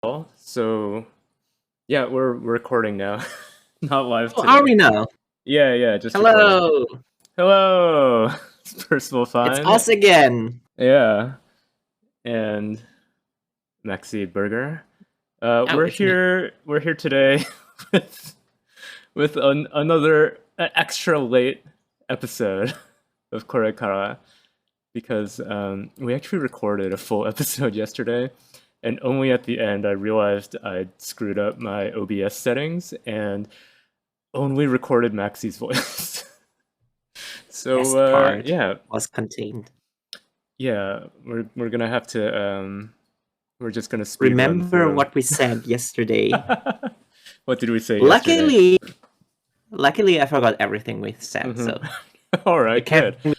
So yeah, we're recording now. Not live Oh, are today. we now? Yeah, just recording. Hello! Hello! It's Percival It's Fine. us again! Yeah. And Maxi Burger. Oh, it's me. We're here today with another extra late episode of Korekara because we actually recorded a full episode yesterday, and only at the end I realized I'd screwed up my OBS settings and only recorded Maxi's voice. Best So part yeah, was contained. we're gonna have to we're just gonna speed run Remember through. what we said yesterday? What did we say yesterday? Luckily, I forgot everything we said, so All it right, can good. be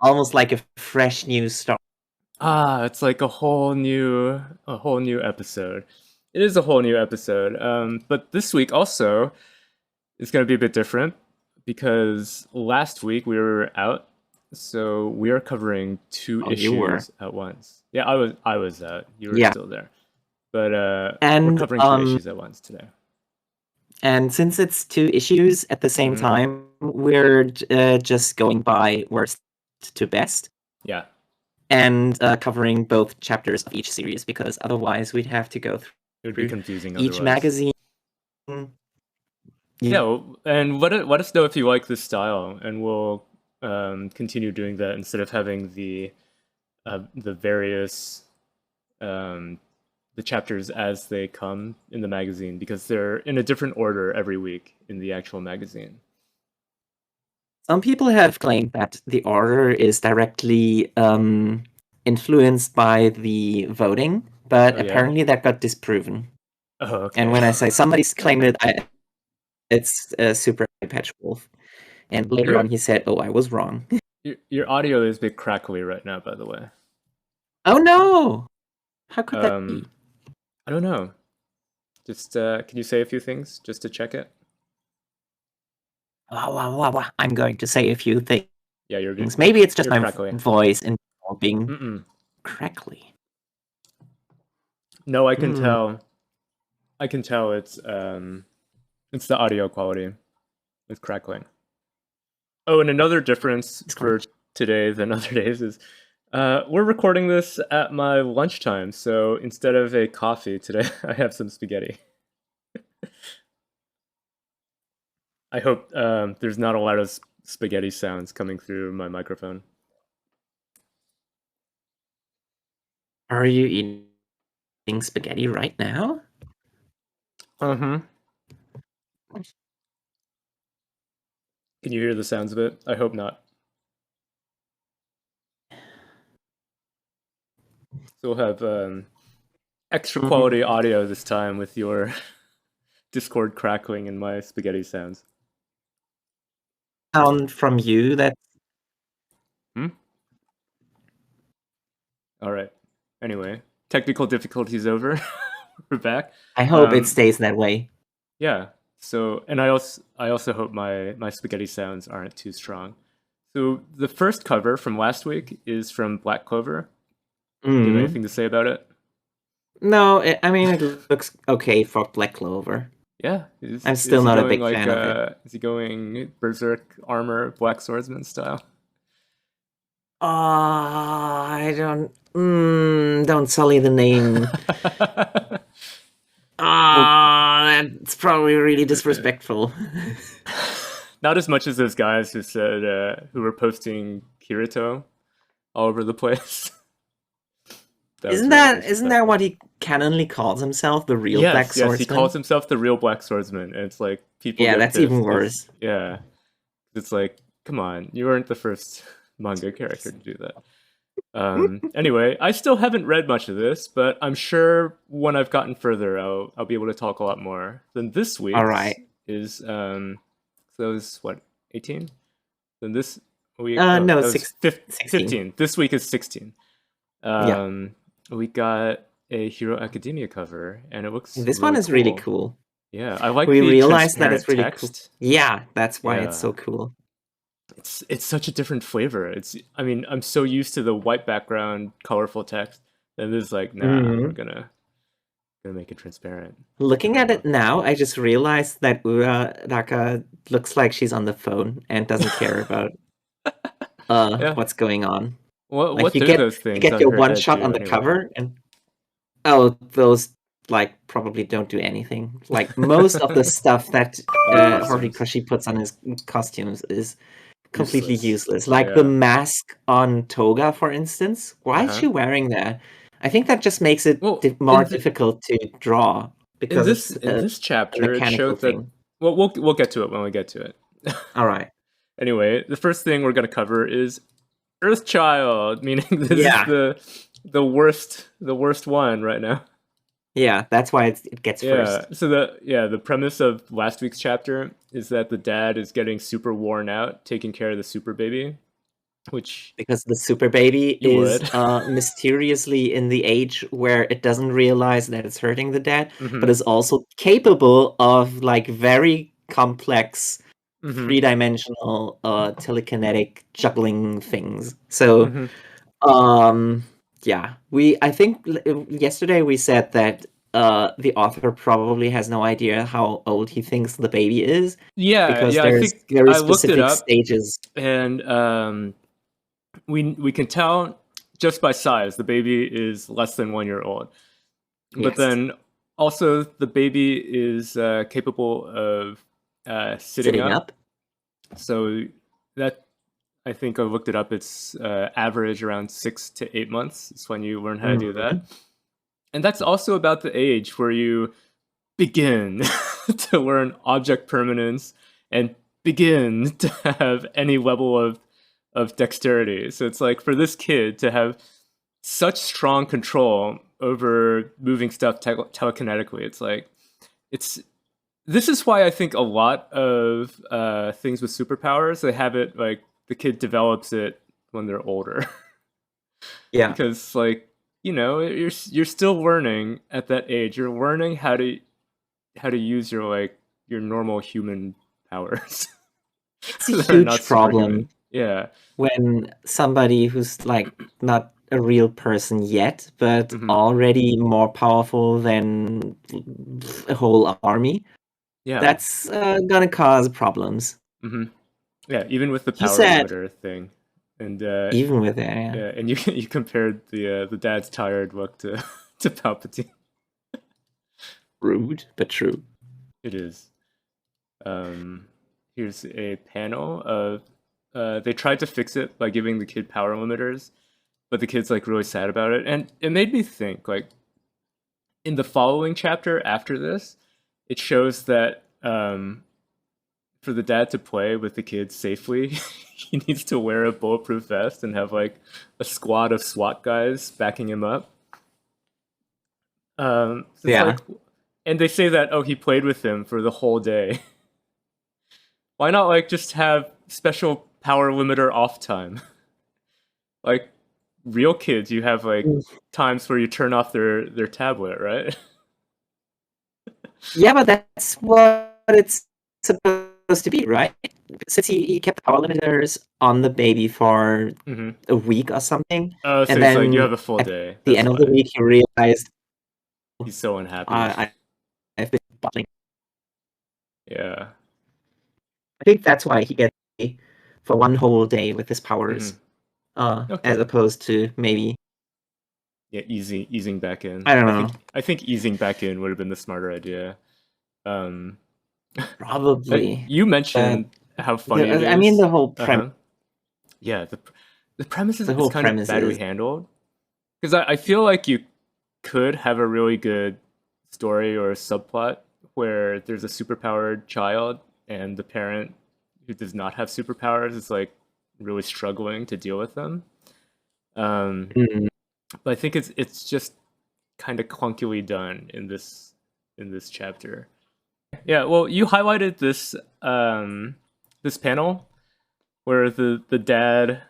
almost like a fresh new start. It's like a whole new episode. It is a whole new episode. But this week also is going to be a bit different because last week we were out, so we are covering two Oh, you were. issues at once. Yeah, I was out. You were Yeah. still there, but we're And covering two issues at once today. and since it's two issues at the same time, we're just going by worst to best. Yeah. And covering both chapters of each series, because otherwise we'd have to go through It would be confusing each otherwise. magazine. Yeah, well, and let us know if you like this style, and we'll continue doing that instead of having the various the chapters as they come in the magazine, because they're in a different order every week in the actual magazine. Some people have claimed that the order is directly influenced by the voting, but apparently that got disproven. Oh, okay. And when I say somebody's claimed it, it's Super Patch Wolf. And later on he said, oh, I was wrong. Your audio is a bit crackly right now, by the way. Oh no! How could that be? I don't know. Just can you say a few things just to check it? I'm going to say a few things. Yeah, you're good. Maybe it's just my crackly. voice in being crackly. No, I can tell. I can tell it's the audio quality. It's crackling. Oh, and another difference for today than other days is we're recording this at my lunchtime, so instead of a coffee today, I have some spaghetti. I hope there's not a lot of spaghetti sounds coming through my microphone. Are you eating spaghetti right now? Can you hear the sounds of it? I hope not. So we'll have extra quality audio this time with your Discord crackling and my spaghetti sounds. Sound from you that... All right. Anyway, technical difficulties over. We're back. I hope it stays that way. Yeah. So, and I also hope my spaghetti sounds aren't too strong. So the first cover from last week is from Black Clover. Do you have anything to say about it? No, I mean, it looks okay for Black Clover. Yeah. I'm still not a big fan of it. Is he going Berserk armor, Black Swordsman style? I don't sully the name. That's probably really disrespectful. Not as much as those guys who said who were posting Kirito all over the place. Isn't that what he canonly calls himself, the real Black Swordsman? Yes, he calls himself the real Black Swordsman, and it's like people. Yeah, that's even worse. Yeah, it's like, come on, you weren't the first manga character to do that. Anyway, I still haven't read much of this, but I'm sure when I've gotten further, I'll be able to talk a lot more. Then this week is so is what, 18? Then this week no, 15. This week is 16. We got a Hero Academia cover, and it looks. This one is really cool. Yeah, I like. We the realized that it's really text. cool. Yeah, that's why it's so cool. It's such a different flavor. I mean, I'm so used to the white background, colorful text, and this is like, nah, we're gonna Gonna make it transparent. Looking at it now, I just realized that Uraraka looks like she's on the phone and doesn't care about Yeah. what's going on. Like What you do get those you things get on your her one head shot do on the anyway? cover, and oh, those like probably don't do anything. Like most of the stuff that On the costumes. Horikoshi puts on his costumes is completely Useless. useless. Like the Yeah. mask on Toga, for instance. Why is Uh-huh. she wearing that? I think that just makes it Well, more difficult to draw because it's in a this chapter, it mechanical showed that. thing. Well, we'll get to it when we get to it. All right. Anyway, the first thing we're gonna cover is Earthchild, meaning this is Yeah. the worst one right now. Yeah, that's why it gets Yeah. first. So the premise of last week's chapter is that the dad is getting super worn out taking care of the super baby, which Because the super baby you is would. mysteriously in the age where it doesn't realize that it's hurting the dad, Mm-hmm. but is also capable of like very complex Mm-hmm. three-dimensional telekinetic juggling things. So Mm-hmm. yeah, I think yesterday we said that the author probably has no idea how old he thinks the baby is because I there's think very I looked it specific up, stages. and we can tell just by size the baby is less than 1 year old. But Yes. then also the baby is capable of sitting up. So that, I think I looked it up. It's average around 6 to 8 months. It's when you learn how to do that, and that's also about the age where you begin to learn object permanence and begin to have any level of dexterity. So it's like for this kid to have such strong control over moving stuff telekinetically, it's like it's this is why I think a lot of things with superpowers, they have it like the kid develops it when they're older. Yeah. Because like, you're still learning at that age. You're learning how to use your like your normal human powers. It's a that are not huge superhuman. problem Yeah. when somebody who's like not a real person yet, but Mm-hmm. already more powerful than a whole army. Yeah. That's gonna cause problems. Mm-hmm. Yeah, even with the He power said, limiter thing, and even with that, yeah. yeah, and you compared the dad's tired look to to Palpatine. Rude, but true. It is. Here's a panel of they tried to fix it by giving the kid power limiters, but the kid's like really sad about it, and it made me think like in the following chapter after this, it shows that for the dad to play with the kids safely, he needs to wear a bulletproof vest and have like a squad of SWAT guys backing him up. So it's Yeah. like, and they say that he played with him for the whole day. Why not like just have special power limiter off time? Like real kids, you have like times where you turn off their tablet, right? Yeah, but that's what it's supposed to be, right? Since he kept the power limiters on the baby for a week or something, Oh, so and he's like, you then have a full at day. the That's end of the why week he realized he's so unhappy. I've been bottling. Yeah. I think that's why he gets for one whole day with his powers, as Okay. opposed to maybe Yeah, easing back in. I don't know. I think easing back in would have been the smarter idea. Probably. You mentioned how funny it is. I mean, the whole premise. Yeah, the premise The is whole kind of premise badly is handled because I feel like you could have a really good story or a subplot where there's a superpowered child and the parent who does not have superpowers is like really struggling to deal with them. But I think it's just kind of clunkily done in this chapter. Yeah, well, you highlighted this this panel where the dad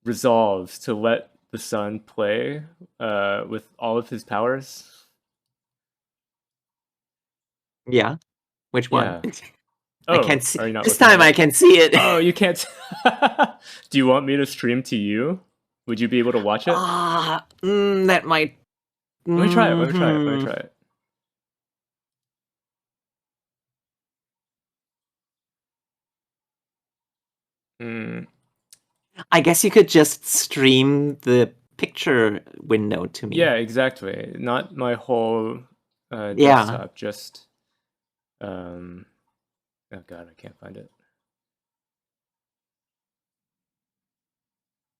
resolves to let the son play with all of his powers. yeah. Which one? Yeah. I Oh, can't see are you not this looking at time. I it? can see it. Oh, you can't. Do you want me to stream to you? Would you be able to watch it? That might. Let me try it. Let me try it. Let me try it. Mm. I guess you could just stream the picture window to me. Yeah, exactly. Not my whole Yeah. desktop. Just oh god, I can't find it.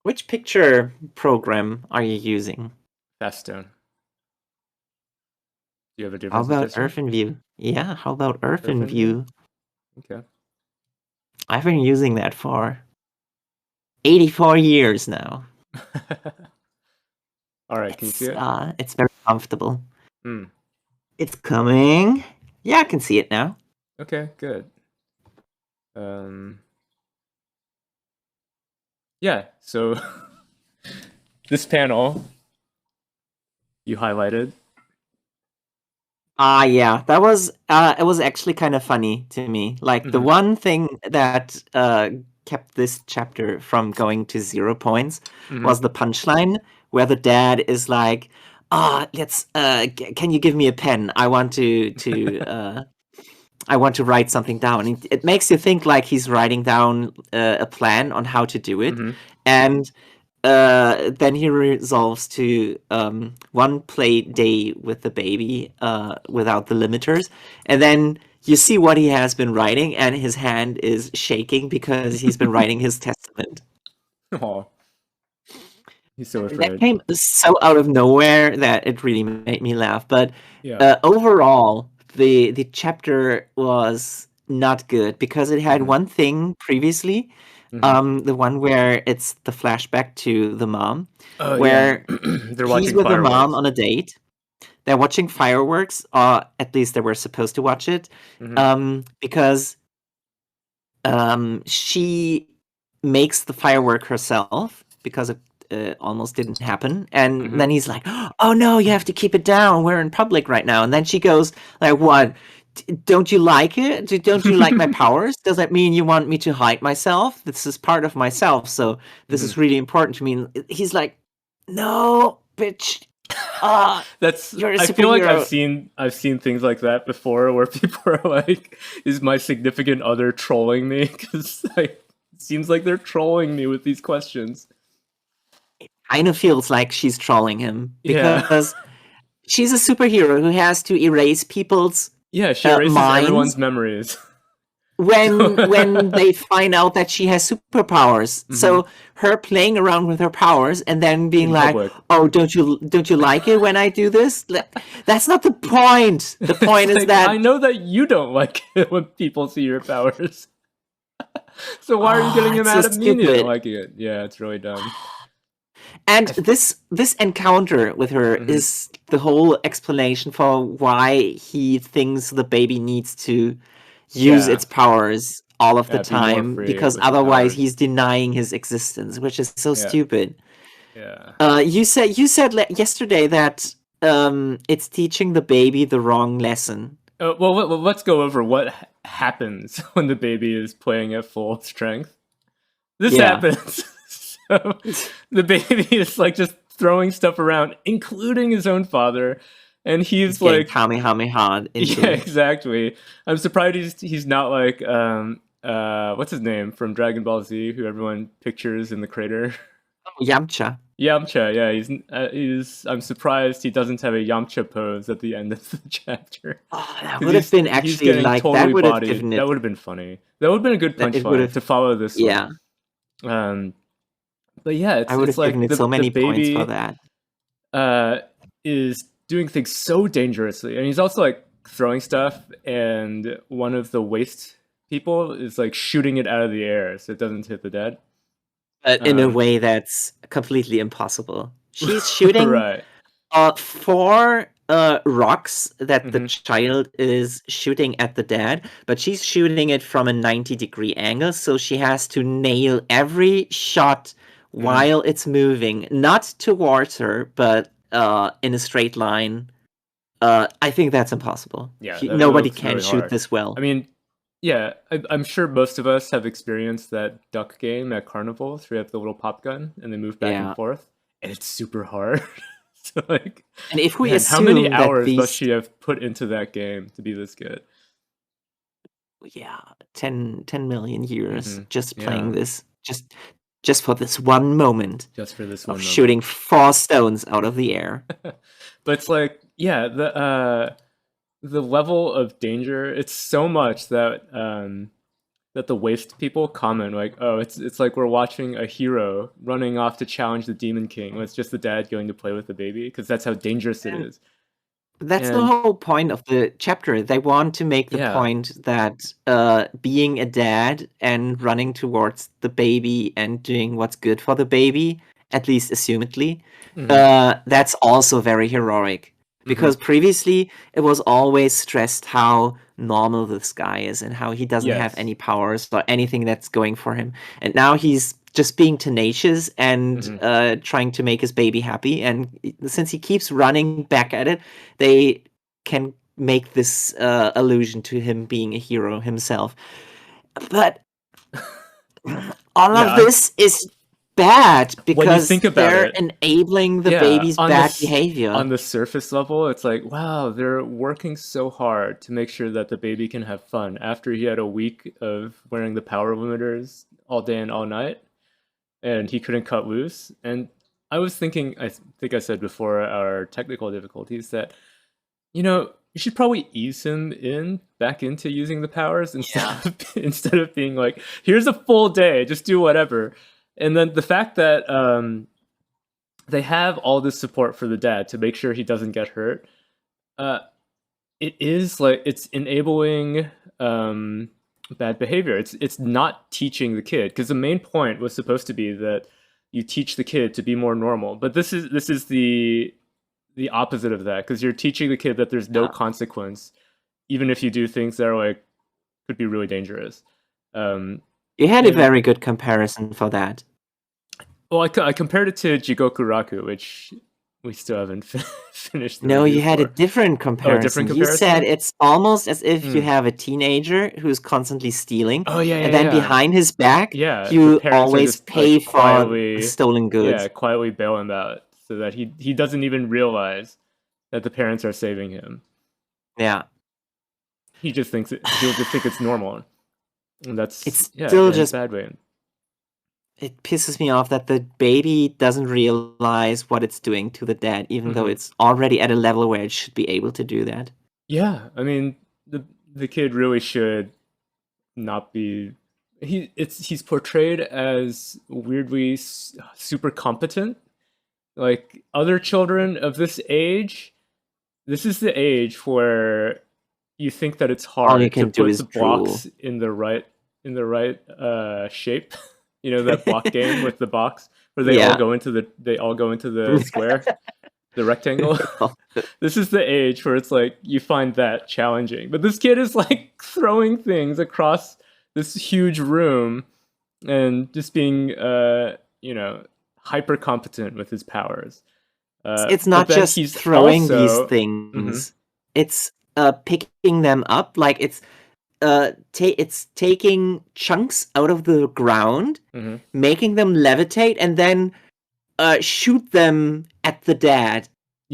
Which picture program are you using? Faststone. Do you have a How different about suggestion? Earthenview? Yeah, how about Earthenview. Earthenview? Okay. I've been using that for 84 years now. All right. Can you see it? It's very comfortable. Hmm. It's coming. Yeah, I can see it now. Okay. Good. Yeah. So this panel you highlighted. Yeah, that was it was actually kind of funny to me. Like the Mm-hmm. one thing that kept this chapter from going to 0 points Mm-hmm. was the punchline where the dad is like, let's can you give me a pen? I want to write something down. It makes you think like he's writing down a plan on how to do it, Mm-hmm. and then he resolves to one play day with the baby without the limiters, and then you see what he has been writing, and his hand is shaking because he's been writing his testament. Oh, he's so That afraid. came so out of nowhere that it really made me laugh. But Yeah. overall, the chapter was not good because it had Mm-hmm. one thing previously, Mm-hmm. the one where it's the flashback to the mom, Oh yeah. where They're he's watching with the mom fireworks. on a date. They're watching fireworks, at least they were supposed to watch it, Mm-hmm. because she makes the firework herself because it almost didn't happen. And Mm-hmm. then he's like, "Oh no, you have to keep it down. We're in public right now." And then she goes, "Like what? Don't you like it? Don't you like my powers? Does that mean you want me to hide myself? This is part of myself, so this Mm-hmm. is really important to me." And he's like, "No, bitch. Uh, That's. you're a I feel like superhero." I've seen things like that before, where people are like, "Is my significant other trolling me?" Because like, it seems like they're trolling me with these questions. Kind of feels like she's trolling him Yeah. because she's a superhero who has to erase people's Yeah, she erases minds everyone's memories. when So, they find out that she has superpowers. hmm. So her playing around with her powers and then being In like, public. "Oh, don't you like it when I do this?" That's not the point. The point It's is like, I that know that you don't like it when people see your powers. So why are you getting it's so mad at me not stupid. liking it? Yeah, it's really dumb. And I, this encounter with her mm-hmm. is the whole explanation for why he thinks the baby needs to use Yeah, its powers all of the be more time free because with the otherwise powers. he's denying his existence, which is so Yeah, stupid. yeah. You said yesterday that it's teaching the baby the wrong lesson. Well, let's go over what happens when the baby is playing at full strength. This Yeah. happens. So the baby is like just throwing stuff around, including his own father, and He's he's getting like, Kamehameha yeah, into. exactly. I'm surprised he's not like what's his name from Dragon Ball Z, who everyone pictures in the crater. Oh, Yamcha. Yamcha, yeah, he's. I'm surprised he doesn't have a Yamcha pose at the end of the chapter, Oh, that because would have been he's actually getting like that totally would have bodied. given That it. would have been funny. That would have been a good That it would punchline have. to follow this one. Yeah, Um, but yeah, I would it's have like given it so the many points for baby that. uh is doing things so dangerously, and he's also like throwing stuff, and one of the waste people is like shooting it out of the air so it doesn't hit the dead. But in a Um, way that's completely impossible. She's shooting right. four rocks that the Hmm. child is shooting at the dad, but she's shooting it from a 90-degree angle, so she has to nail every shot Hmm. while it's moving, not towards her, but in a straight line. I think that's impossible. Yeah, that Nobody looks can really shoot hard. this I well. mean, yeah, I'm sure most of us have experienced that duck game at carnivals where you have the little pop gun and they move back and Yeah. forth, and it's super hard. So like, And if we man, how many assume that hours must these she have put into that game to be this good? yeah, 10 million years just playing Yeah, this, just for this one moment just for this of one moment. shooting 4 stones out of the air. But it's like, yeah, the level of danger, it's so much that that the waste people comment like, oh, it's like we're watching a hero running off to challenge the Demon King. It's just the dad going to play with the baby because that's how dangerous it And is. that's the And whole point of the chapter. They want to make the yeah, point that being a dad and running towards the baby and doing what's good for the baby, at least assumedly, hmm that's also very heroic. hmm Because previously it was always stressed how normal this guy is and how he doesn't have yes, any powers or anything that's going for him. And now he's just being tenacious and hmm trying to make his baby happy. And since he keeps running back at it, they can make this allusion to him being a hero himself. But all of yeah. this is bad When you because think about they're it, enabling the yeah, baby's bad behavior. on the surface level, it's like, wow, they're working so hard to make sure that the baby can have fun after he had a week of wearing the power limiters all day and all night, and he couldn't cut loose. And I was thinking, I think I said before our technical difficulties that, you should probably ease him in back into using the powers instead Yeah. of instead of being like, here's a full day, just do whatever. And then the fact that they have all this support for the dad to make sure he doesn't get hurt. Uh, it is like it's enabling bad behavior. It's not teaching the kid because the main point was supposed to be that you teach the kid to be more normal. But this is the opposite of that because you're teaching the kid that there's no Yeah. consequence, even if you do things that are like could be really dangerous. Um, You had a and very good comparison for that. well, I compared it to Jigoku Raku, which we still haven't finished the No, review you had a for. different Oh, a different comparison. You said comparison? it's almost as if you Hmm. have a teenager who's constantly stealing, Oh yeah, and yeah, then yeah. behind his back, Yeah, the you parents are always just like pay for quietly, stolen yeah, goods. quietly bail him out so that he doesn't even realize that the parents are saving him. Yeah. He'll just think it's normal. And that's, It's yeah, still in a just, bad way. it pisses me off that the baby doesn't realize what it's doing to the dad, even though Hmm. it's already at a level where it should be able to do that. Yeah, I mean, the kid really should not be. He's portrayed as weirdly super competent. Like other children of this age, this is the age where you think that it's All you hard to can do put is the drool. blocks in the right shape. That block game with the box where Yeah. they all go into the square, the rectangle. This is the age where it's like you find that challenging. But this kid is like throwing things across this huge room and just being hyper competent with his powers. It's But not then just he's throwing these also mhm, things. It's picking them up. Like it's taking chunks out of the ground, mhm. making them levitate, and then shoot them at the dad,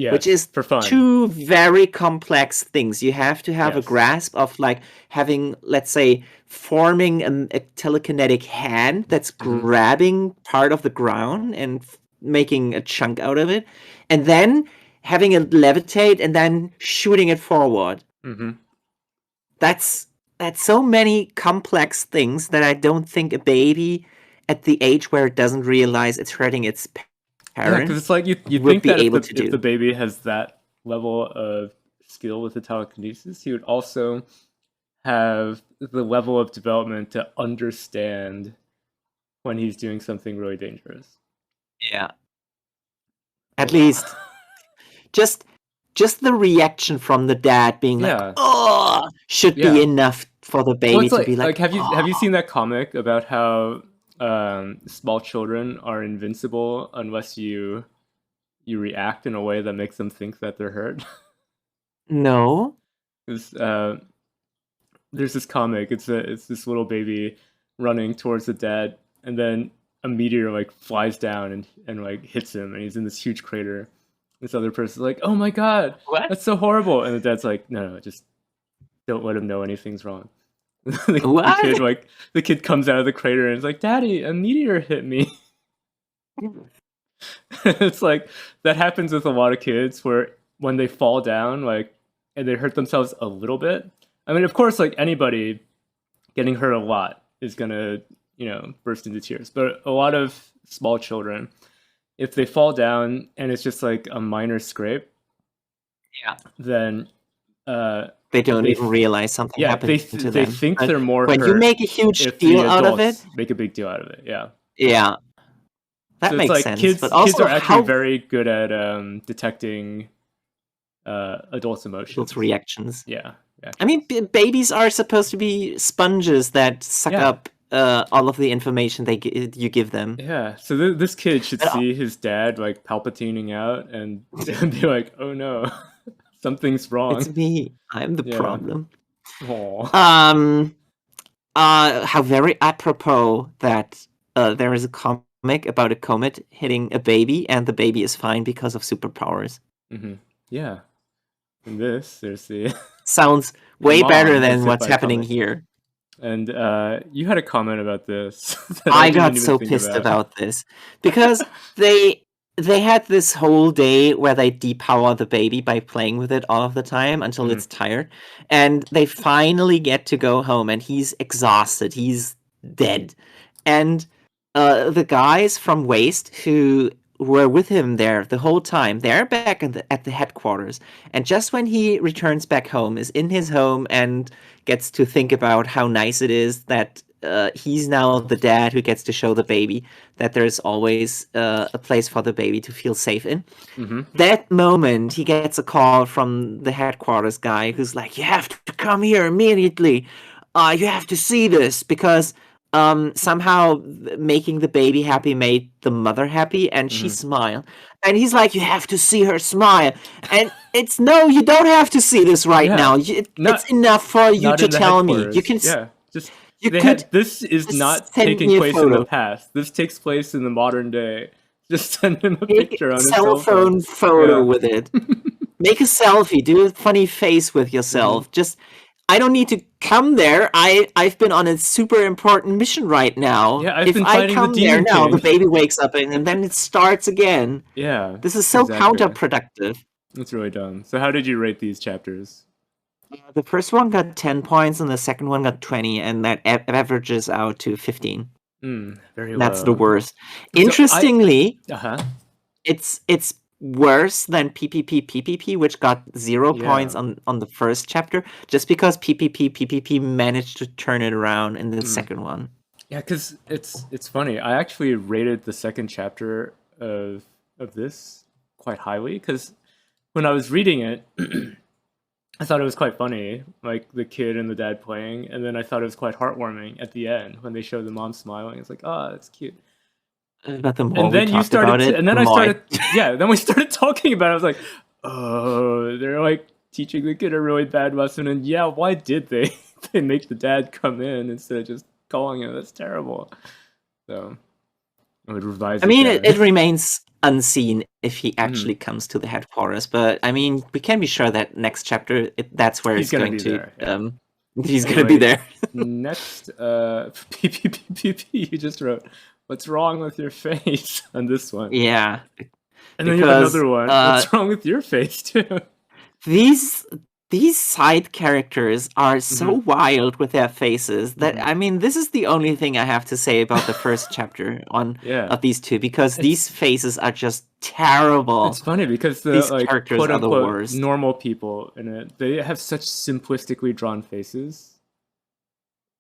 which Yes, is for fun. two very complex things. You have to have a Yes. grasp of like having, let's say, forming a telekinetic hand that's Hmm. grabbing part of the ground and making a chunk out of it, and then having it levitate and then shooting it forward. Hmm. That's that's so many complex things that I don't think a baby at the age where it doesn't realize it's hurting its Yeah, because parents it's like you would think be that able to if the do. baby has that level of skill with the telekinesis, he would also have the level of development to understand when he's doing something really dangerous. Yeah. At But wow. least just just the reaction from the dad being like, Yeah, "Oh," should be yeah. enough for the Well, baby it's to be like like, have you "Oh." seen that comic about how small children are invincible unless you react in a way that makes them think that they're hurt? No. 'Cause, there's this comic. It's this little baby running towards the dad, and then a meteor like flies down and like hits him, and he's in this huge crater. This other person's like, "Oh my god, What? that's so horrible!" And the dad's like, "No, no, just don't let him know anything's wrong." The kid like the kid comes out of the crater and is like, "Daddy, a meteor hit me." It's like that happens with a lot of kids where when they fall down, like, and they hurt themselves a little bit. I mean, of course, like anybody getting hurt a lot is gonna, burst into tears. But a lot of small children, if they fall down and it's just like a minor scrape, Yeah. then they don't even realize something happened to them. They think they're more when hurt you make a huge if deal the out of it. adults make a big deal out of it. Yeah. Yeah. That So makes it's like sense. kids, but also kids are actually very good at detecting adults' emotions. adults' reactions. Yeah. I mean, babies are supposed to be sponges that suck up all of the information you give them. Yeah. So this kid should see his dad like palpitating out and be like, "Oh no, something's wrong. It's me. I'm the problem." Aww. How very apropos that there is a comic about a comet hitting a baby, and the baby is fine because of superpowers. Mm-hmm. Yeah. In this, there's the sounds way better than what's happening here. And you had a comment about this. I got so pissed about this because they had this whole day where they depower the baby by playing with it all of the time until it's tired, and they finally get to go home, and he's exhausted, he's dead, and the guys from Waste who were with him there the whole time, they're back at the headquarters, and just when he returns back home, is in his home and gets to think about how nice it is that he's now the dad who gets to show the baby that there's always a place for the baby to feel safe in. That moment, he gets a call from the headquarters guy who's like, "You have to come here immediately. You have to see this," because somehow making the baby happy made the mother happy, and she smiled. And he's like, "You have to see her smile." And it's, no, you don't have to see this right now. It's enough for you to tell me. You can... this is not taking place in the past. This takes place in the modern day. Just send him a picture on his cell phone photo with it. Make a selfie. Do a funny face with yourself. Just... I don't need to come there. I've been on a super important mission right now. Yeah, if I come there now, the baby wakes up and then it starts again. Yeah. This is so counterproductive. That's really dumb. So how did you rate these chapters? The first one got 10 points and the second one got 20, and that averages out to 15. Very low. That's the worst. Interestingly, it's worse than PPPPPP, which got 0 points on the first chapter, just because PPPPPP managed to turn it around in the second one. Yeah, because it's funny. I actually rated the second chapter of this quite highly, because when I was reading it, I thought it was quite funny, like the kid and the dad playing, and then I thought it was quite heartwarming at the end when they showed the mom smiling. It's like, oh, that's cute. About the and then you started, and then I started, then we started talking about it. I was like, oh, they're like teaching the kid a really bad lesson, and why did they make the dad come in instead of just calling him? That's terrible. So I would revise. I mean, it remains unseen if he actually comes to the headquarters, but I mean, we can be sure that next chapter, that's where he's going to. He's going to be there. Next, PPPPP, you just wrote, "What's wrong with your face?" on this one. Yeah. And then you have another one. What's wrong with your face, too? These side characters are so wild with their faces that, I mean, this is the only thing I have to say about the first chapter of these two, because these faces are just terrible. It's funny because these characters quote, are the unquote, worst. Normal people in it, they have such simplistically drawn faces.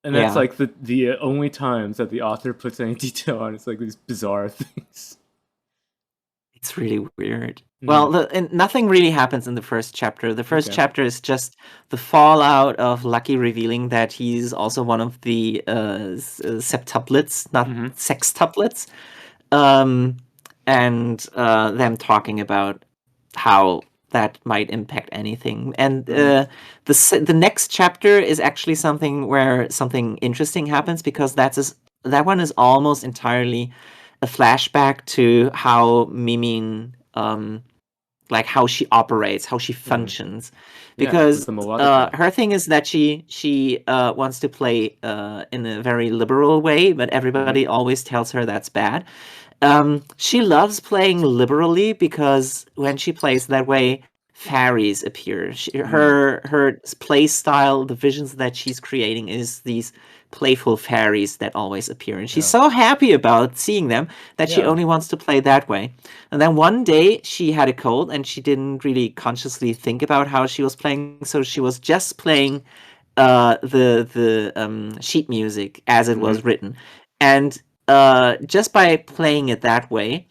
And that's like the only times that the author puts any detail on. It's like these bizarre things. It's really weird. Well, nothing really happens in the first chapter. The first chapter is just the fallout of Lucky revealing that he's also one of the septuplets, not sextuplets, and them talking about how that might impact anything. And the next chapter is actually something where something interesting happens, because that one is almost entirely a flashback to how Mimin like how she operates, how she functions, Yeah, with because the melodica. her thing is that she wants to play in a very liberal way, but everybody always tells her that's bad. She loves playing liberally because when she plays that way, fairies appear. Her play style, the visions that she's creating, is these playful fairies that always appear, and she's Yeah. so happy about seeing them that she Yeah. only wants to play that way. And then one day she had a cold and she didn't really consciously think about how she was playing, so she was just playing the sheet music as it was written, and just by playing it that way,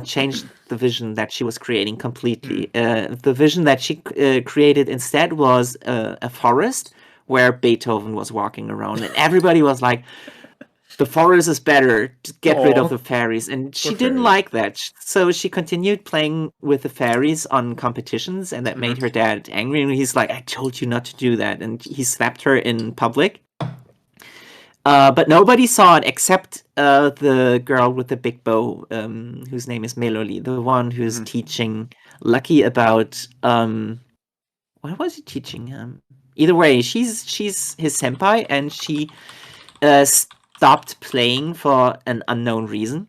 changed the vision that she was creating completely. The vision that she created instead was a forest where Beethoven was walking around, and everybody was like, "The forest is better. To get rid of the Oh, fairies." And poor she didn't fairies. like that, so she continued playing with the fairies on competitions, and that made her dad angry. And he's like, "I told you not to do that," and he slapped her in public. But nobody saw it except the girl with the big bow, whose name is Meloli, the one who's teaching Lucky about what was he teaching him? Either way, she's his senpai, and she stopped playing for an unknown reason.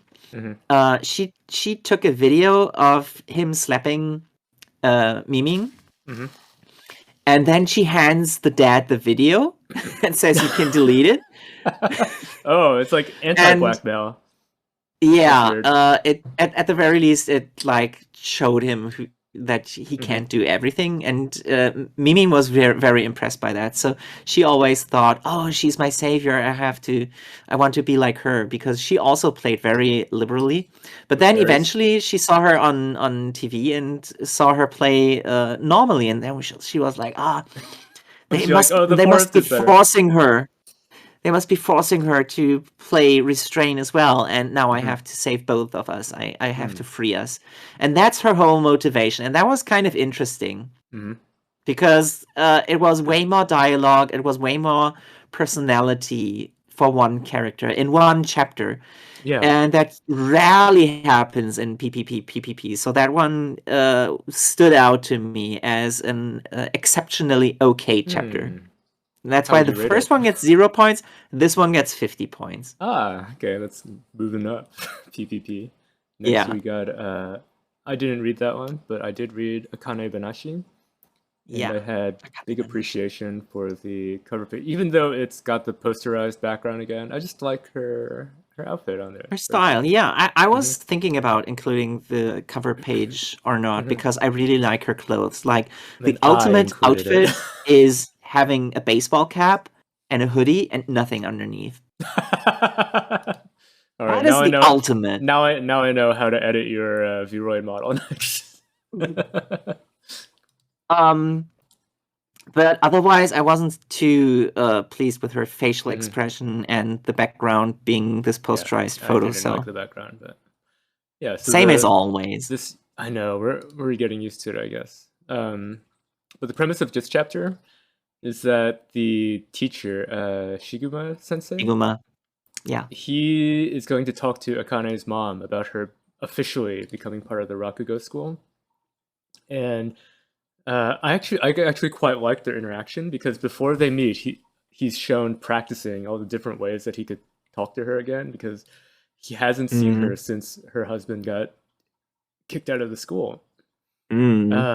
She took a video of him slapping Miming, and then she hands the dad the video and says you can delete it. Oh, it's like And anti-blackmail. That's yeah, weird. it at the very least it like showed him that he can't do everything, and Mimi was very impressed by that. So she always thought, "Oh, she's my savior. I want to be like her," because she also played very liberally. But With then fairies. eventually she saw her on TV and saw her play normally, and then she was like, "Ah, She's like, oh, the they must forest be is better. forcing her." They must be forcing her to play restrain as well, and now I have to save both of us. I have to free us. And that's her whole motivation. And that was kind of interesting because it was way more dialogue, it was way more personality for one character in one chapter. Yeah. And that rarely happens in PPPPP. So that one stood out to me as an exceptionally okay chapter. That's How why would the you rate first it? one gets 0 points. This one gets 50 points. Ah, okay, that's moving up. PPP. Next Yeah, we got I didn't read that one, but I did read Akane Banashi, and yeah. I had Akane big Banashi. appreciation for the cover page. Even though it's got the posterized background again, I just like her outfit on there. Her It's very style, cool. yeah. I hmm was thinking about including the cover page or not hmm because I really like her clothes. Like Then the I ultimate included it. outfit is having a baseball cap and a hoodie and nothing underneath. All right, That now is I the know. ultimate. Now I know how to edit your Vroid model next. Um, but otherwise, I wasn't too pleased with her facial hmm expression and the background being this Yeah, posterized I photo. didn't like So the background, but yeah. So same as the always. this I know we're getting used to it, I guess. But the premise of this chapter is that the teacher, Shiguma Sensei, Iguma. Yeah. he is going to talk to Akane's mom about her officially becoming part of the Rakugo school, and I actually quite like their interaction because before they meet, he's shown practicing all the different ways that he could talk to her again because he hasn't seen her Mm, since her husband got kicked out of the school. mm.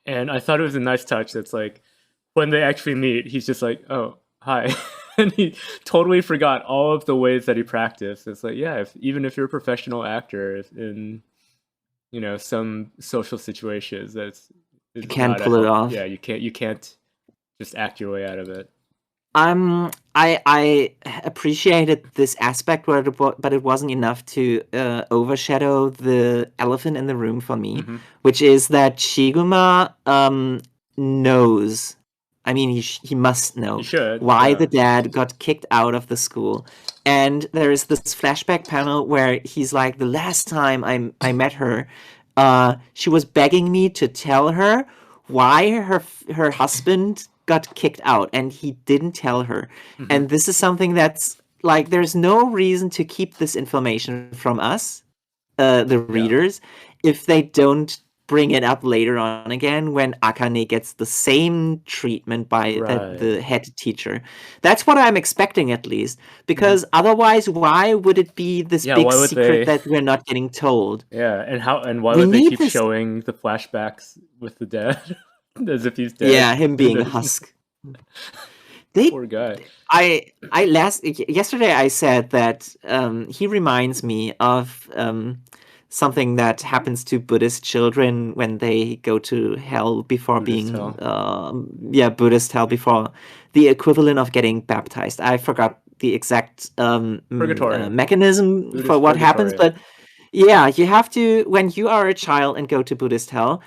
And I thought it was a nice touch. That's like when they actually meet, he's just like, "Oh, hi," and he totally forgot all of the ways that he practiced. It's like, yeah, even if you're a professional actor in some social situations, that's You is can not a pull it help. Yeah, off. you can't just act your way out of it. I appreciated this aspect, but it wasn't enough to overshadow the elephant in the room for me, hmm which is that Shiguma knows. I mean, he must You know should, why yeah. the dad got kicked out of the school. And there is this flashback panel where he's like, the last time I met her, she was begging me to tell her why her husband got kicked out, and he didn't tell her. hmm And this is something that's like there's no reason to keep this information from us, the Yeah. readers, if they don't bring it up later on again when Akane gets the same treatment by Right. the head teacher. That's what I'm expecting, at least, Mm-hmm. because otherwise, why would it be this Yeah, big why would secret they? that we're not getting told? Yeah, and why We would they need keep this. showing the flashbacks with the dad as if he's Yeah, dead? him being a husk. They Poor guy. Yesterday I said that he reminds me of something that happens to Buddhist children when they go to hell before Buddhist being hell. Buddhist hell before the equivalent of getting baptized. I forgot the exact Purgatory. mechanism for Buddhist what happens, purgatory. but yeah, you have to, when you are a child and go to Buddhist hell,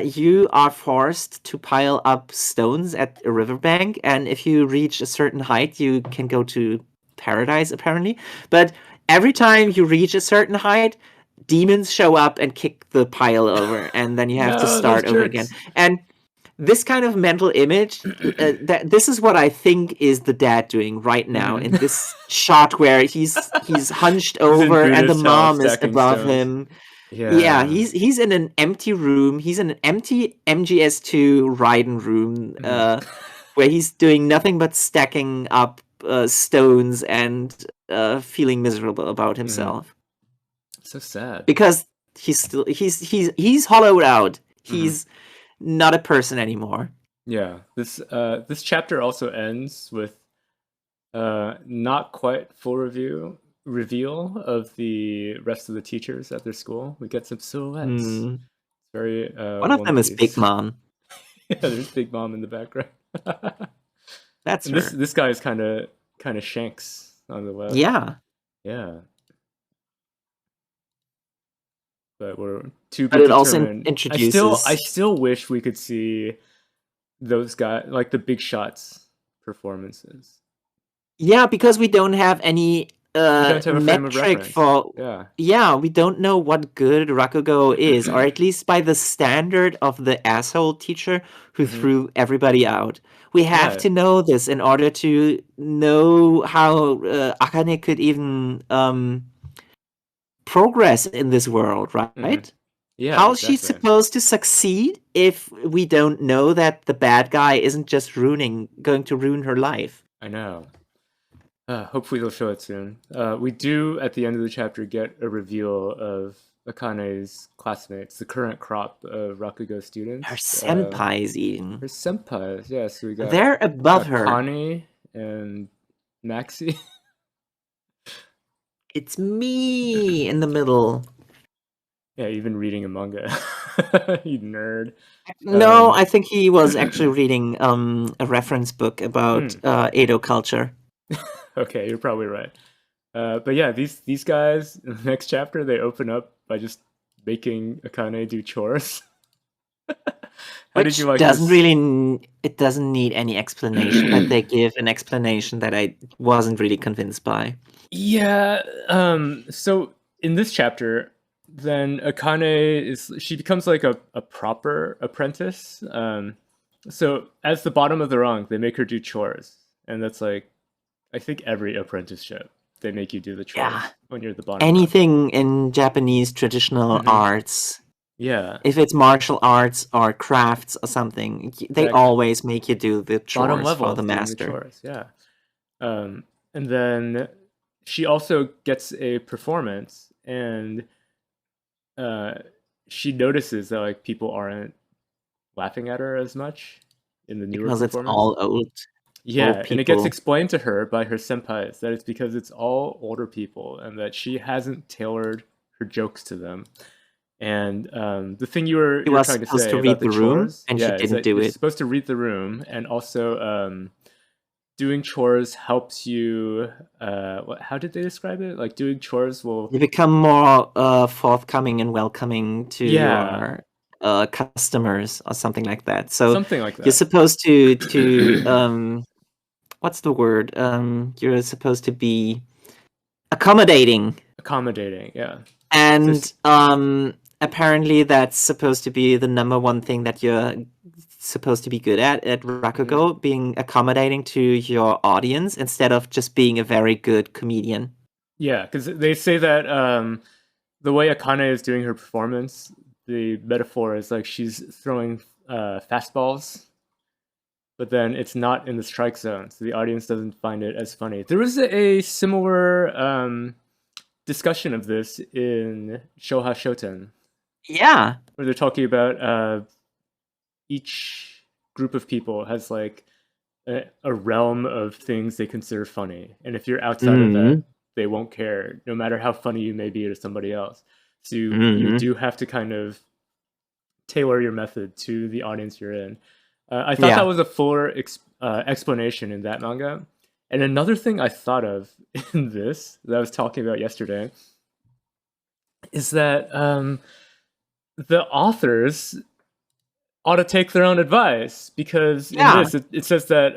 you are forced to pile up stones at a riverbank, and if you reach a certain height, you can go to paradise, apparently. But every time you reach a certain height, demons show up and kick the pile over, and then you have to No, those start over again. jerks. And this kind of mental image, that this is what I think is the dad doing right now in this shot where he's hunched He's in over and the Buddhist hell mom is stacking above stones. him. Yeah, Yeah. he's in an empty room. He's in an empty MGS2 Raiden room, where he's doing nothing but stacking up stones and feeling miserable about himself So sad. because he's hollowed out. He's not a person anymore. Yeah. This chapter also ends with not quite full reveal of the rest of the teachers at their school. We get some silhouettes. It's very One of One them is Big Piece. Mom. Yeah, there's Big Mom in the background. That's And her. this guy is kind of Shanks on the left. Yeah, Yeah. But we're to but be it also determined. introduces. I still wish we could see those guys, like the big shots performances. Yeah, because we don't have any We don't have a frame of metric reference. for. Yeah. Yeah, we don't know what good Rakugo is, or at least by the standard of the asshole teacher who threw everybody out. We have Right. to know this in order to know how Akane could even progress in this world, right? Yeah. How's she Exactly. supposed to succeed if we don't know that the bad guy isn't just going to ruin her life? I know. Hopefully they'll show it soon. We do at the end of the chapter get a reveal of Akane's classmates, the current crop of Rakugo students. Her senpais, even. Her senpais, yeah. So we got They're above her. Akane and Maxi. It's me in the middle. Yeah, even reading a manga. You nerd. No, I think he was actually reading a reference book about Edo culture. Okay, you're probably right. But yeah, these guys in the next chapter, they open up by just making Akane do chores. How did you like doesn't this? really it doesn't need any explanation, but they give an explanation that I wasn't really convinced by. Yeah, so in this chapter, then Akane she becomes like a proper apprentice. So as the bottom of the rung, they make her do chores. And that's like, I think every apprenticeship, they make you do the chores when you're the bottom rung. Anything in Japanese traditional arts. Yeah. If it's martial arts or crafts or something, they always make you do the chores for the master. The chores, yeah. And then she also gets a performance, and she notices that like people aren't laughing at her as much in the newer because performance. It's all old. Yeah, old and it gets explained to her by her senpais that it's because it's all older people and that she hasn't tailored her jokes to them. And the thing you were trying to say about the chores, and she didn't do you're it. supposed to read the room, and also doing chores helps you. How did they describe it? Like doing chores will you become more forthcoming and welcoming to your customers or something like that. So something like that. You're supposed to what's the word? You're supposed to be accommodating. Accommodating, yeah. And apparently that's supposed to be the number one thing that you're supposed to be good at Rakugo, being accommodating to your audience instead of just being a very good comedian. Yeah, because they say that the way Akane is doing her performance, the metaphor is like she's throwing fastballs, but then it's not in the strike zone, so the audience doesn't find it as funny. There was a similar discussion of this in Shoha Shoten, Yeah. where they're talking about each group of people has like a realm of things they consider funny, and if you're outside of that, Mm-hmm. they won't care, no matter how funny you may be to somebody else. So you Mm-hmm. do have to kind of tailor your method to the audience you're in. I thought that Yeah. was a fuller explanation in that manga. And another thing I thought of in this that I was talking about yesterday is that the authors ought to take their own advice, because in Yeah. this it says that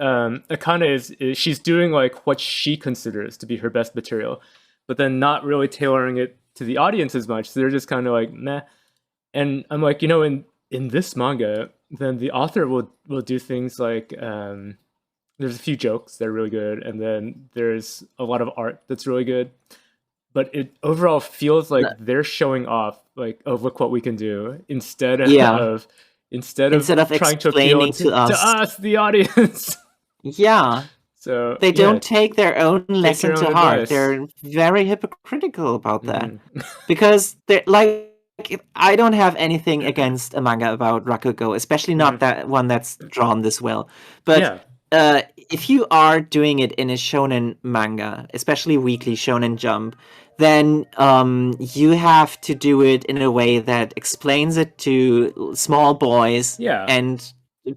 Akane is she's doing like what she considers to be her best material, but then not really tailoring it to the audience as much. So they're just kind of like meh. And I'm like, in this manga, then the author will do things like there's a few jokes that are really good, and then there's a lot of art that's really good. But it overall feels like N- they're showing off, like, oh, look what we can do, instead Yeah. of instead of Instead of trying to appeal explaining to to us. us, the audience. Yeah. So They yeah, don't take their own take lesson your own to heart. advice. They're very hypocritical about that. Hmm. Because they're like, I don't have anything against a manga about Rakugo, especially Hmm. not that one that's drawn this well. But Yeah. if you are doing it in a shonen manga, especially weekly Shonen Jump, then you have to do it in a way that explains it to small boys Yeah. and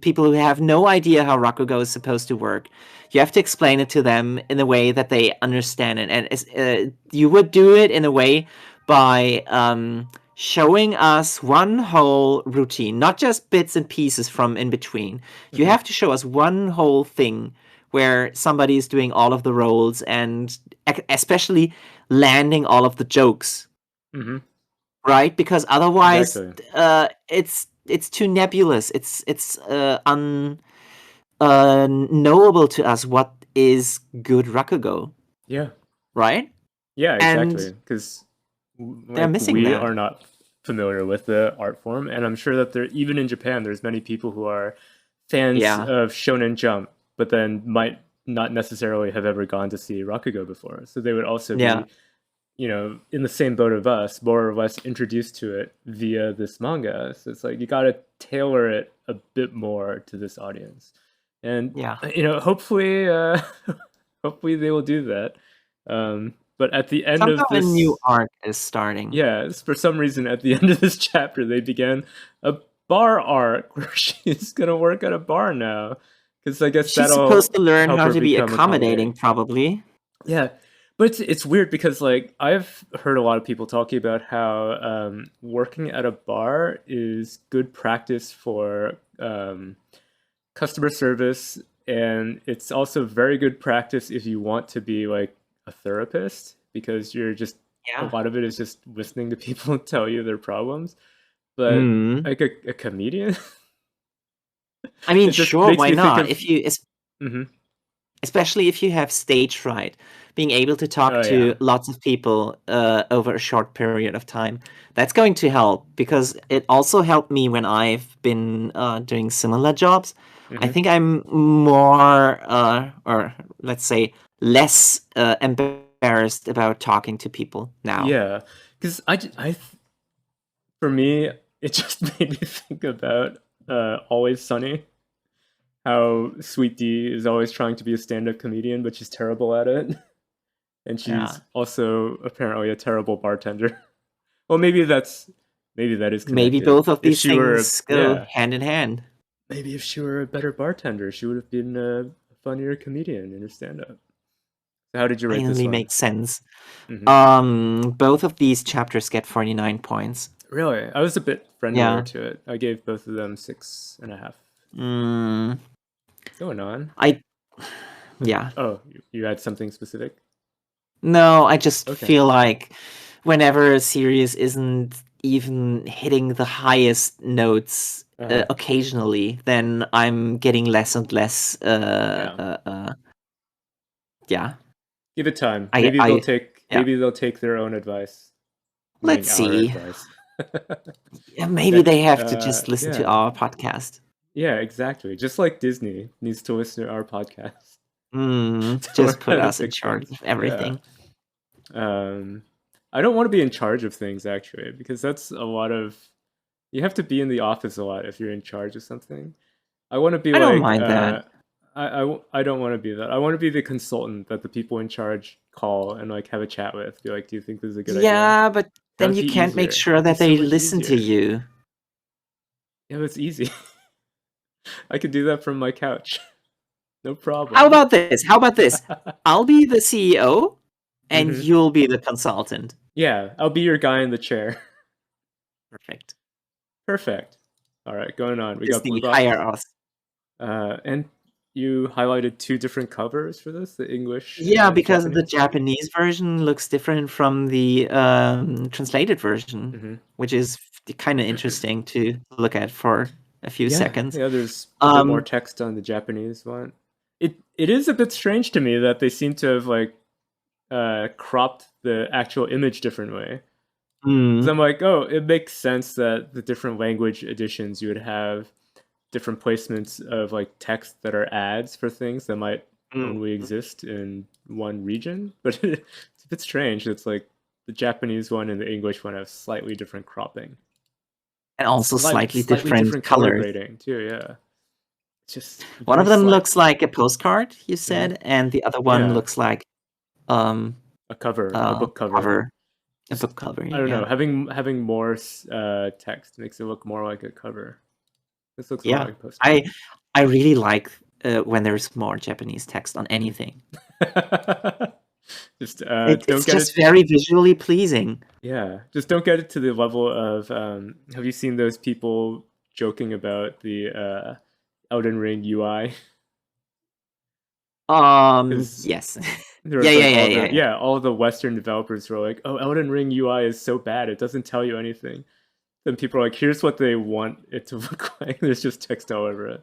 people who have no idea how Rakugo is supposed to work. You have to explain it to them in a way that they understand it, and you would do it in a way by showing us one whole routine, not just bits and pieces from in between. You Hmm. have to show us one whole thing where somebody is doing all of the roles and especially landing all of the jokes, Hmm. right? Because otherwise, Exactly. it's too nebulous. It's knowable to us what is good Rakugo, Yeah. right? Yeah, And exactly. Because they're like missing we that. are not familiar with the art form, and I'm sure that there, even in Japan, there's many people who are fans Yeah, of Shonen Jump, but then might not necessarily have ever gone to see Rakugo before. So they would also yeah, be, in the same boat of us, more or less introduced to it via this manga. So it's like you got to tailor it a bit more to this audience, and yeah. hopefully, hopefully they will do that. But at the end Somehow of a new this, arc is starting. yeah, for some reason, at the end of this chapter, they began a bar arc where she's gonna work at a bar now, because I guess She's supposed that'll to learn help how her to be become accommodating, accommodating. probably. Yeah, but it's weird because like I've heard a lot of people talking about how working at a bar is good practice for customer service, and it's also very good practice if you want to be like a therapist, because you're just a Yeah. lot of it is just listening to people tell you their problems. But Mm. like a comedian, I mean, it just sure, makes why me think not? of. If you, Hmm. especially if you have stage fright, being able to talk Oh to yeah. lots of people over a short period of time, that's going to help because it also helped me when I've been doing similar jobs. I Hmm. think I'm more, or let's say, less embarrassed about talking to people now. Yeah, because for me, it just made me think about Always Sunny. How Sweet D is always trying to be a stand-up comedian, but she's terrible at it, and Yeah. she's also apparently a terrible bartender. Well, maybe that is Maybe connected. both of If these she were, things go yeah, hand in hand. maybe if she were a better bartender, she would have been a funnier comedian in her stand-up. So how did you rate this Finally one? makes sense. Hmm. Both of these chapters get 49 points. Really, I was a bit friendlier Yeah. to it. I gave both of them 6.5. Mm, What's going on? I yeah. Oh, you had something specific? No, I just Okay. feel like whenever a series isn't even hitting the highest notes Uh-huh. occasionally, then I'm getting less and less. Yeah. Yeah, Give it time. I Maybe yeah. they'll take their own advice, Let's meaning our see. advice. Yeah, maybe they have to just listen to Yeah, our podcast. yeah, exactly. Just like Disney needs to listen to our podcast to learn Just how put to us in fix charge things. of Yeah. everything. I don't want to be in charge of things actually, because that's a lot of. You have to be in the office a lot if you're in charge of something. I want to be I don't like, mind that. I don't want to be that. I want to be the consultant that the people in charge call and like have a chat with. Be like, do you think this is a good idea? Yeah, but That then would you be can't make easier. sure It'd be that so they much listen to easier. you. Yeah, it's easy. I could do that from my couch. No How problem. about this? How about this? I'll be the CEO and Hmm. you'll be the consultant. Yeah, I'll be your guy in the chair. Perfect. Perfect. All right, going on. We got Blue Disney, Box. hire us. And you highlighted two different covers for this, the English Yeah, and because the Japanese. Japanese version looks different from the translated version, Hmm. which is kind of interesting to look at for a few Yeah, seconds. yeah. There's a bit more Um, text on the Japanese one. It is a bit strange to me that they seem to have like cropped the actual image different way. Because mm, I'm like, oh, it makes sense that the different language editions you would have different placements of like text that are ads for things that might mm, only exist in one region. But it's a bit strange. It's like the Japanese one and the English one have slightly different cropping, and also slightly slightly different different color colors. grading too. Yeah, it's just One very of them slight. looks like a postcard, you Hmm. said, and the other one Yeah, looks like um a cover, a book cover. cover, a Just book cover. I don't know. Yeah, Having more text makes it look more like a cover. This looks more yeah. like a postcard. I really like when there's more Japanese text on Mhm. anything. Just don't It's get just it. very visually pleasing. Yeah, just don't get it to the level of. Have you seen those people joking about the Elden Ring UI? Because Yes. there Yeah, was yeah, like yeah, yeah, yeah. all the Western developers were like, "Oh, Elden Ring UI is so bad; it doesn't tell you anything." Then people are like, "Here's what they want it to look like." There's just text all over it.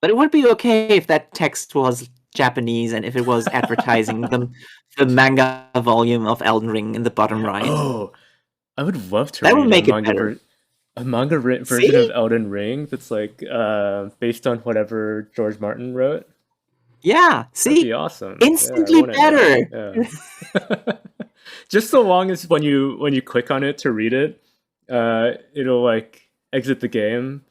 But it would be okay if that text was Japanese and if it was advertising the manga volume of Elden Ring in the bottom right. Oh, I would love to That would read make it better. a manga version of See? Elden Ring that's like based on whatever George Martin wrote. Yeah, That'd see? be awesome. Yeah, I Instantly want it now. better. Yeah. Just so long as when you click on it to read it, it'll like exit the game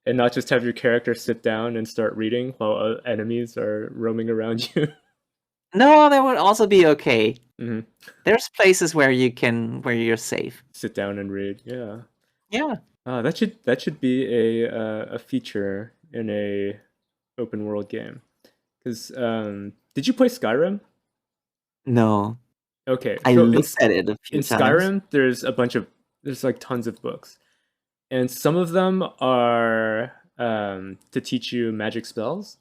and not just have your character sit down and start reading while enemies are roaming around you. No, that would also be okay. Hmm. There's places where you're safe. Sit down and read. Yeah. Yeah. That should be a feature in a open world game. Because did you play Skyrim? No. Okay, I so looked at it a in few times. Skyrim, there's like tons of books, and some of them are to teach you magic spells,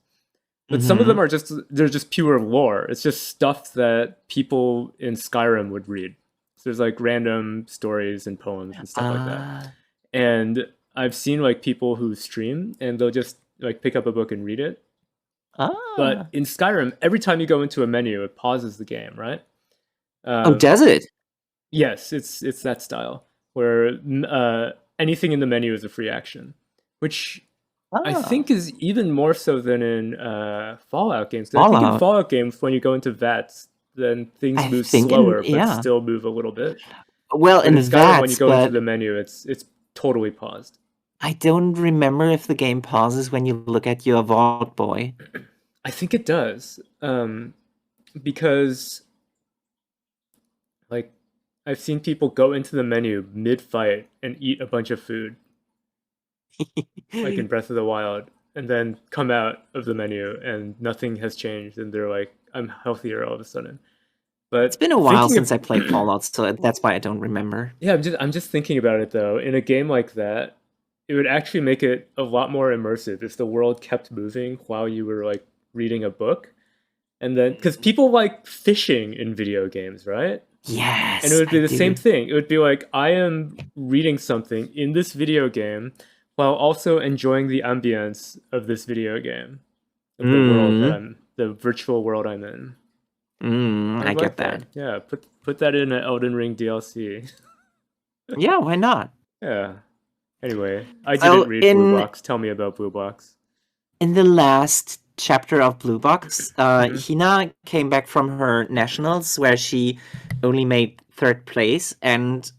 but some of them Mhm. are they're just pure lore. It's just stuff that people in Skyrim would read. So there's like random stories and poems and stuff like that. Ah. And I've seen like people who stream and they'll just like pick up a book and read it. But Ah. in Skyrim, every time you go into a menu, it pauses the game, right? Oh, Um, does it? yes, it's that style where anything in the menu is a free action, which I Ah. think is even more so than in Fallout games. 'Cause I think in Fallout. Fallout games, when you go into vats, then things I move think in slower, but yeah. still move a little bit. Well, But in in Skyrim, when you VATS, go into but the menu, it's totally paused. I don't remember if the game pauses when you look at your Vault Boy. I think it does, because like I've seen people go into the menu mid fight and eat a bunch of food, like in Breath of the Wild, and then come out of the menu and nothing has changed, and they're like, "I'm healthier all of a sudden." It's But been a while thinking since of I played Fallout, so that's why I don't remember. yeah, I'm just thinking about it though. In a game like that, it would actually make it a lot more immersive if the world kept moving while you were like reading a book, and then because people like fishing in video games, right? And it Yes, would I be the same do. thing. It would be like I am reading something in this video game while also enjoying the ambience of this video game, of the world that Mm, I'm, the virtual world I'm in. I I would like get that. that. Yeah, put that in an Elden Ring DLC. Yeah, why not? Yeah. Anyway, I didn't So read Blue Box. Tell me about Blue Box. in the last chapter of Blue Box, Mm-hmm. Hina came back from her nationals where she only made third place, and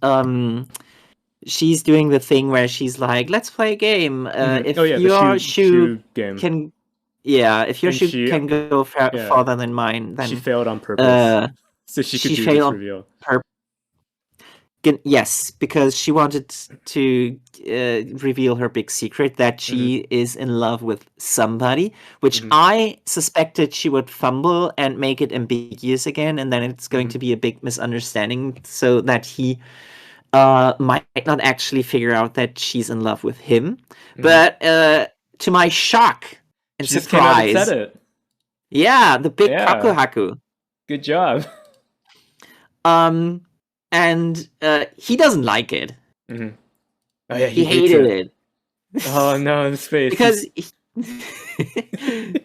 she's doing the thing where she's like, "Let's play a game. Mm-hmm. Oh If yeah, the your shoe shoe game. can, yeah, if your And shoe she, can go yeah, farther than mine, she then failed on purpose uh, so she could she do this failed reveal. her." Yes, because she wanted to reveal her big secret that Mm-hmm. she is in love with somebody, which Mm-hmm. I suspected she would fumble and make it ambiguous again, and then it's going Mm-hmm. to be a big misunderstanding so that he might not actually figure out that she's in love with him. Mm-hmm. But to my shock and She just came out and said surprise, it. yeah, the big Yeah. kakuhaku. Good job. Um, and he doesn't like it. Mm-hmm. Oh yeah, he He hates hated it. it. Oh no, his face. because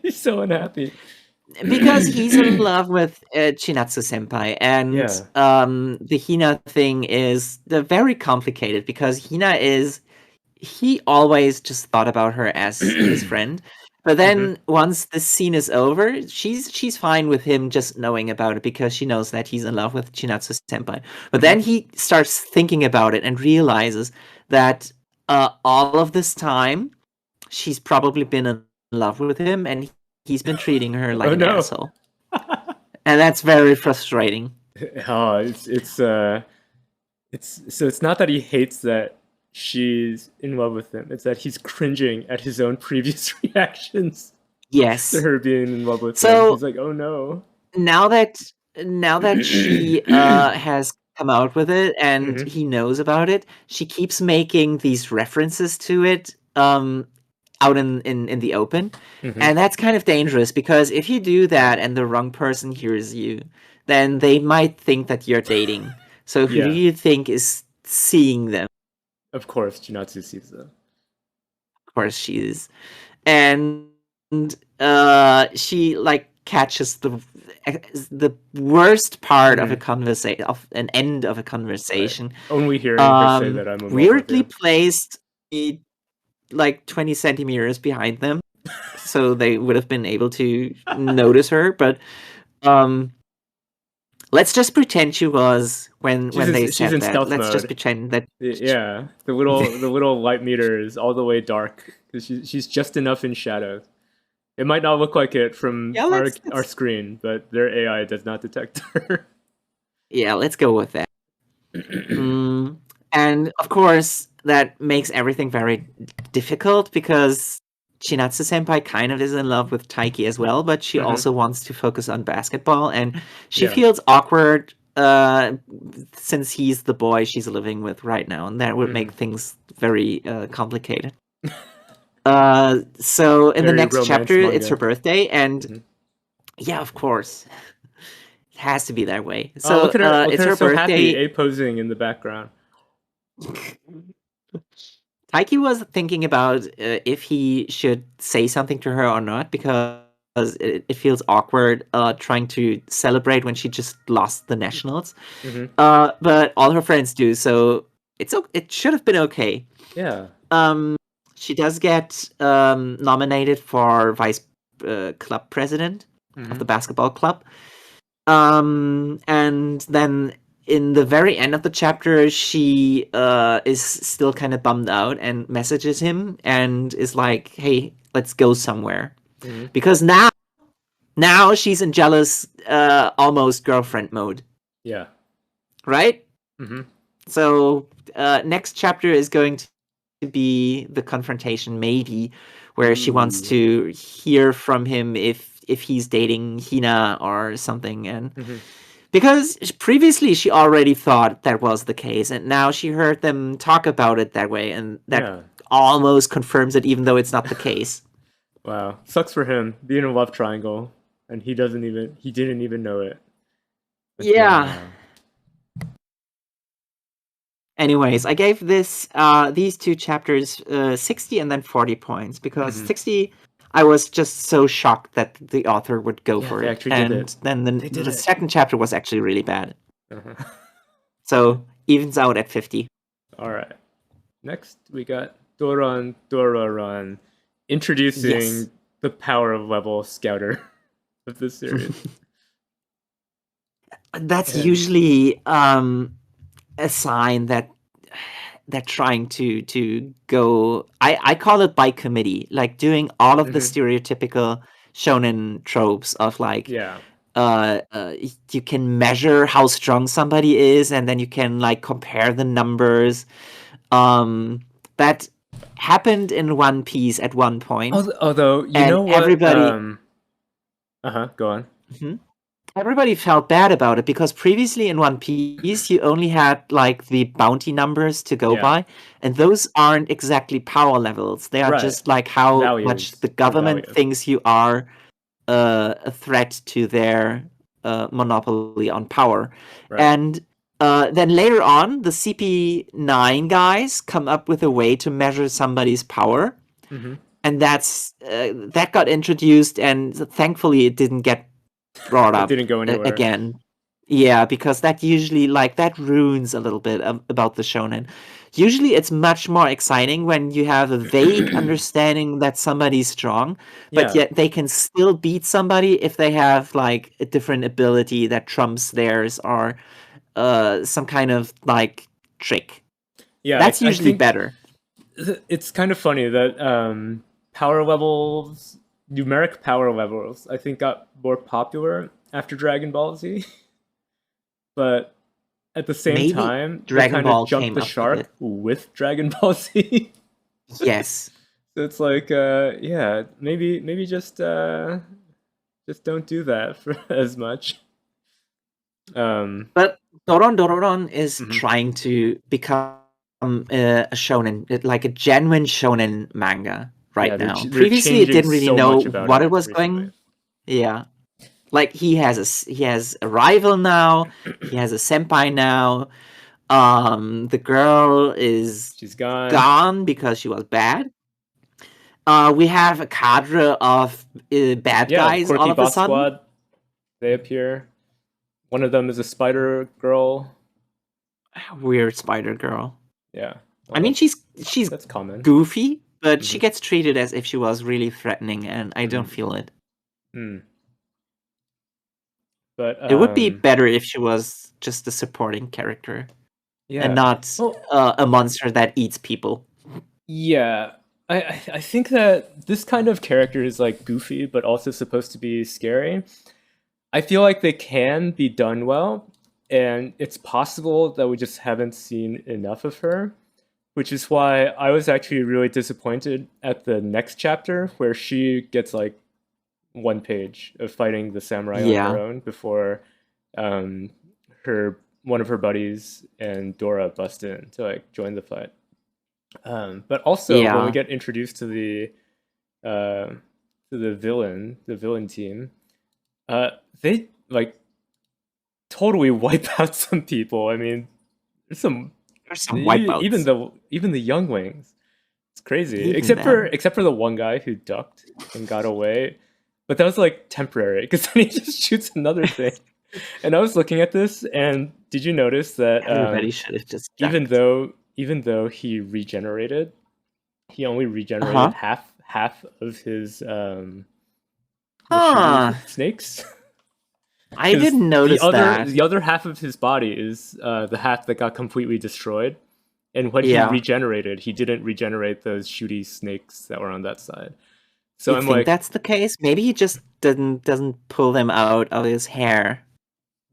He's so unhappy. because he's in love with Chinatsu senpai, and Yeah. the Hina thing is very complicated because he always just thought about her as his friend. But then once the scene is over, she's fine with him just knowing about it because she knows that he's in love with Chinatsu senpai. But then he starts thinking about it and realizes that all of this time she's probably been in love with him and he's been treating her like Oh an no. asshole. And that's very frustrating. Oh, it's so it's not that he hates that she's in love with him. It's that he's cringing at his own previous reactions to Yes. her being in love with him. So He's like, oh no. now that she has come out with it and Mm-hmm. he knows about it, she keeps making these references to it out in the open. Mm-hmm. And that's kind of dangerous because if you do that and the wrong person hears you, then they might think that you're dating. So who do Yeah, you think is seeing them? of course, Junatsu sees them. Of course she is. And she like catches the worst part of a conversation, of an end of a Right. conversation. Only hearing her say that I'm in love with Weirdly you. placed like 20 centimeters behind them, so they would have been able to notice her. But let's just pretend she was when they She's said in that. stealth Let's just mode. pretend that. Yeah, the little light meter is all the way dark because she's just enough in shadows. It might not look like it from Yeah, our screen, but their AI does not detect her. Yeah, let's go with that. And of course, that makes everything very difficult because Chinatsu senpai kind of is in love with Taiki as well, but she also wants to focus on basketball, and she Yeah. feels awkward since he's the boy she's living with right now, and that would make things very complicated. So in the Very next romance chapter, manga. it's her birthday, and yeah, of course, it has to be that way. Oh, So look at her! Look it's at her her so happy, birthday. a posing in the background. Taiki was thinking about if he should say something to her or not because it feels awkward trying to celebrate when she just lost the nationals. But all her friends do, so it should have been okay. Yeah. She does get nominated for vice club president of the basketball club. And then in the very end of the chapter, she is still kind of bummed out and messages him and is like, "Hey, let's go somewhere," because now she's in jealous, almost girlfriend mode, Yeah. right? Mm-hmm. So next chapter is going to be the confrontation, maybe, where she wants to hear from him if he's dating Hina or something, and because previously she already thought that was the case, and now she heard them talk about it that way, and that almost confirms it, even though it's not the case. Wow, sucks for him being in a love triangle, and he didn't even know it. Yeah. Anyways, I gave these two chapters 60 and then 40 points because 60, I was just so shocked that the author would go for it, and then the second chapter was actually really bad. So evens out at 50. All right. Next, we got Doron Dororon Yes. introducing the power level scouter of the series. That's And usually a sign that they're trying to go. I call it by committee, like doing all of the mhm, stereotypical shonen tropes of like yeah, you can measure how strong somebody is, and then you can like compare the numbers. That happened in One Piece at one point, although you and know what? everybody. Go on. Mhm. Everybody felt bad about it because previously in One Piece you only had like the bounty numbers to go Yeah, by, and those aren't exactly power levels. They are right. just like how much the Values or government value. thinks you are a threat to their monopoly on power. Right. And then later on, the CP9 guys come up with a way to measure somebody's power, Mm-hmm. and that got introduced, and thankfully it didn't get brought It up didn't go anywhere. again. Yeah, because that usually like that ruins a little bit about the shonen. Usually it's much more exciting when you have a vague understanding that somebody's strong, but Yeah, yet they can still beat somebody if they have like a different ability that trumps theirs, or some kind of like trick. yeah. That's I usually think better. it's kind of funny that power levels, numeric power levels, I think got more popular after Dragon Ball Z, but at the same Maybe time, they Dragon kind of Ball jumped came the up with it. shark with Dragon Ball Z. Yes. So it's like, yeah, maybe just don't do that for as much. Um, But Doron Dororon is mhm. trying to become a shonen, like a genuine shonen manga Yeah, right now. they're Previously, it changing didn't really so know much about what it it was recently. going. Yeah, like he has a rival now. He has a senpai now. The girl is She's gone. gone because she was bad. We have a cadre of bad Yeah, guys all Quirky of a Bot sudden. Squad. They appear. One of them is a spider girl. Weird Spider Girl. Yeah, I well, mean, she's that's common. goofy, but she Hmm. gets treated as if she was really threatening, and I don't Mm. feel it. Mm. But It would be better if she was just a supporting character and yeah. not Well, a monster that eats people. yeah. I think that this kind of character is like goofy, but also supposed to be scary. I feel like they can be done well, and it's possible that we just haven't seen enough of her, which is why I was actually really disappointed at the next chapter where she gets like one page of fighting the samurai on her Yeah, own before um, her one of her buddies and Dora bust in to like join the fight. But also when we yeah. get introduced uh, to the villain team, they like totally wipe out some people. I mean, there's some There's some wipeouts. even the younglings. It's crazy. Even them. Except for the one guy who ducked and got away. But that was like temporary because then he just shoots another thing. And I was looking at this, and did you notice that Everybody should have just ducked. even though he regenerated, he only Uh regenerated huh. half of his the shooty Huh. snakes. I Because didn't notice that. the other half of his body is the half that got completely destroyed. And when he Yeah. regenerated, he didn't regenerate those shooty snakes that were on that side. So You I'm think like, that's the case? Maybe he just doesn't pull them out of his hair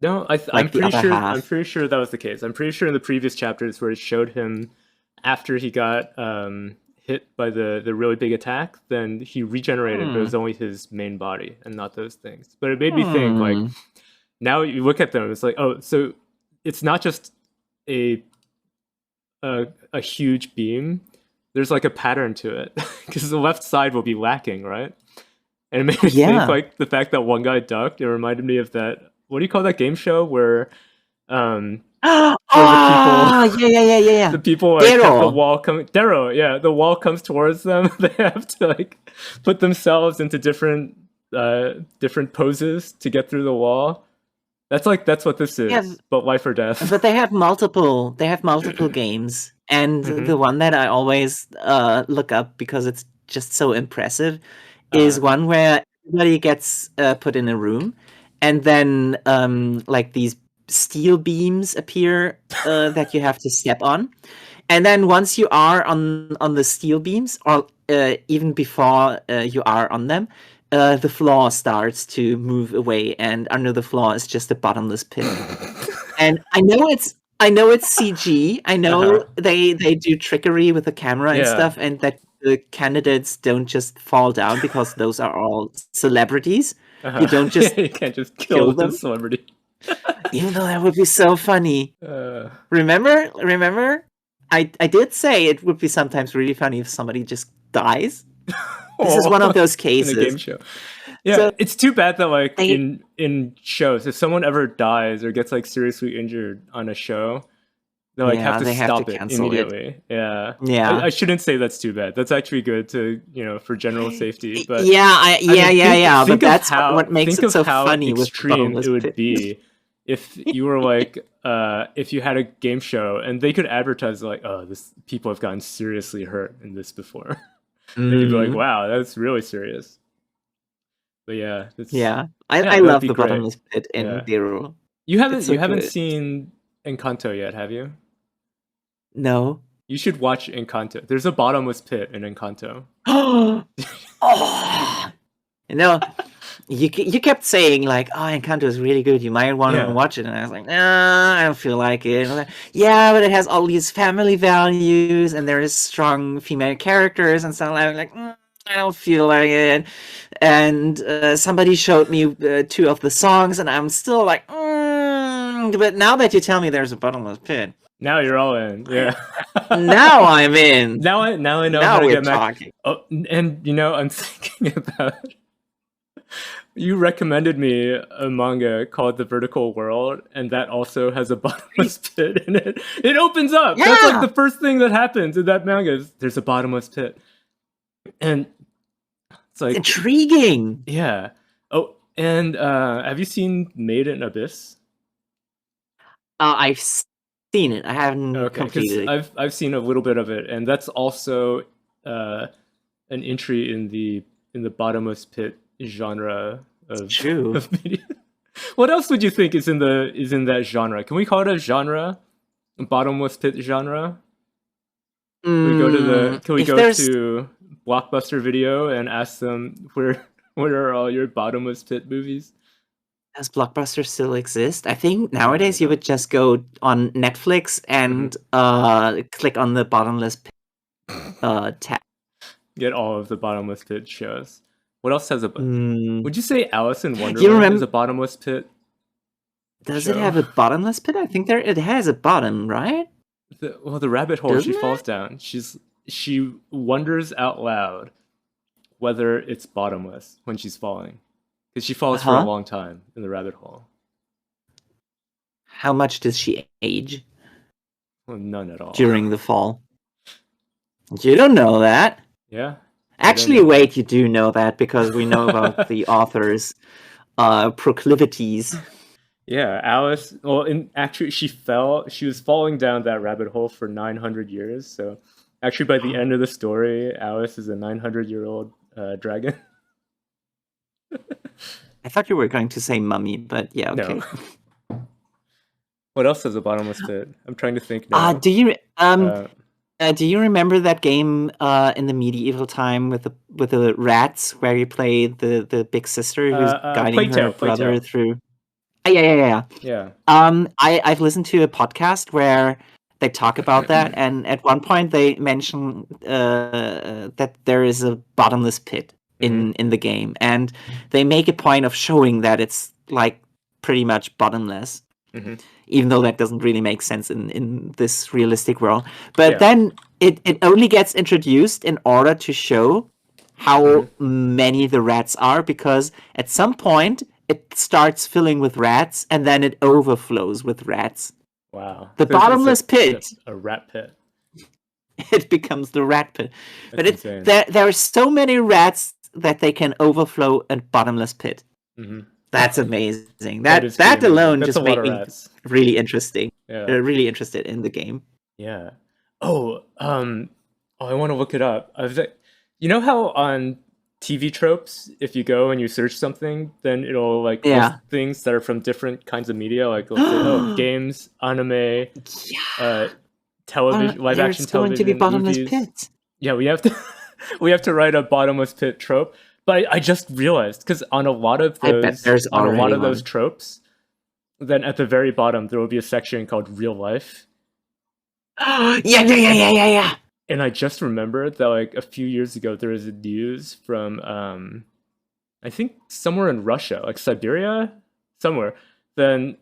no, like the other I'm half. pretty sure that was the case. I'm pretty sure in the previous chapters where it showed him after he got hit by the really big attack, then he regenerated, but it Hmm. was only his main body and not those things. But it made me think like Hmm. now you look at them, it's like, oh, so it's not just a a huge beam. There's like a pattern to it because the left side will be lacking, right? And it made me think Yeah. like the fact that one guy ducked. It reminded me of that. What do you call that game show where um where Ah, yeah, yeah, yeah, yeah, yeah. the people like have the Dero. wall coming Darrow, yeah, the wall comes towards them. They have to like put themselves into different poses to get through the wall. That's what this Yeah, is, but life or death. but they have multiple. They have multiple games. And Mhm. the one that I always look up because it's just so impressive is Uh, one where everybody gets put in a room, and then like these steel beams appear that you have to step on. And then once you are on the steel beams, or even before you are on them, the floor starts to move away, and under the floor is just a bottomless pit. And I know it's CG. I know uh-huh. they do trickery with the camera and Yeah. stuff, and that the candidates don't just fall down because those are all celebrities. You don't Yeah, just you can't just kill kill the them, celebrity. even though that would be so funny. Uh, Remember? I did say it would be sometimes really funny if somebody just dies. This is one of oh, those in a game cases. show. Yeah, So it's too bad that like they in shows, if someone ever dies or gets like seriously injured on a show, they like have yeah, to they have to stop it cancel it. immediately. Yeah. Yeah. I shouldn't say that's too bad. That's actually good to, for general safety. But Yeah, I mean, but think of that's how what makes think it of so how funny with the extreme it bottomless would pit. be if you were like if you had a game show and they could advertise like, oh, this people have gotten seriously hurt in this before. And you'd be like, Mm, wow, that's really serious. But yeah, yeah, yeah, I that would love be the great. bottomless pit in Yeah. Zero. You It's haven't so you haven't good. seen Encanto yet, have you? No. You should watch Encanto. There's a bottomless pit in Encanto. Oh, no. You kept saying like, "Oh, Encanto is really good. You might want to Yeah. watch it," and I was like, "Nah, I don't feel like it." And I was like, yeah, but it has all these family values, and there is strong female characters and stuff. I'm like, I don't feel like it. And somebody showed me two of the songs, and I'm still like, but now that you tell me there's a bottomless pit, Now you're all in. Yeah. now I'm in. now I know how Now to we're get back. talking. Oh, and I'm thinking about you recommended me a manga called The Vertical World, and that also has a bottomless pit in it. It opens up. That's like Yeah, the first thing that happens in that manga. Is there's a bottomless pit, and it's it's like, intriguing. yeah. Oh, and have you seen Made in Abyss? I've seen it. I haven't Okay, because completed it. I've seen a little bit of it, and that's also uh, an entry in the bottomless pit genre It's of true. of media. What else would you think is in that genre? Can we call it a genre? A bottomless pit genre? Can we If go there's to Blockbuster Video and ask them where are all your bottomless pit movies? Does Blockbuster still exist? I think I don't nowadays you know. would just go on Netflix Hmm. and click on the bottomless pit tab. Get all of the bottomless pit shows. What else has a? Mm, Would you say Alice in you Wonderland is remember? a bottomless pit Does it show? have a bottomless pit? I think it has a bottom, right? The rabbit hole she Doesn't falls it? down. She wonders out loud whether it's bottomless when she's falling, because she falls for a Huh? long time in the rabbit hole. How much does she age Well, none at all. during the fall? You don't know that. Yeah, I don't Actually, know. wait, you do know that because we know about the author's proclivities. Yeah, Alice. Well, in actually, she fell. She was falling down that rabbit hole for 900 years. So, actually, by the end of the story, Alice is a 900-year-old dragon. I thought you were going to say mummy, but yeah, No. okay. What else has a bottomless pit? I'm trying to think Uh, now. do you Uh, do you remember that game in the medieval time with the rats where you play the big sister who's guiding Plague her Tale. Plague brother Tale. through? Yeah. Yeah. I've listened to a podcast where they talk about that, and at one point they mention that there is a bottomless pit Hmm. in the game, and they make a point of showing that it's like pretty much bottomless, Hmm. even though that doesn't really make sense in this realistic world. But Yeah. then it only gets introduced in order to show Hmm. how many the rats are, because at some point it starts filling with rats and then it overflows with rats. Wow. The So it's bottomless pit, a rat pit. it becomes the rat pit. But That's insane. there are so many rats that they can overflow a bottomless pit. Hmm. That's amazing. That is pretty That amazing. alone That's a just lot made of me rats. really interesting. Yeah. Really interested in the game. Yeah. Oh, I want to look it up. You know how on TV tropes, if you go and you search something, then it'll like list Yeah. things that are from different kinds of media. Like it'll say, "Oh, games, anime, uh, Yeah. television, live action There's going to be television, bottomless movies." pits. Yeah, we have to we have to write a bottomless pit trope. But I just realized because I bet there's on a lot already of those one. tropes, then at the very bottom there will be a section called real life. Yeah, yeah, yeah, And yeah, yeah, yeah. And I just remembered that like a few years ago there was a news from I think somewhere in Russia, like Siberia, somewhere. Then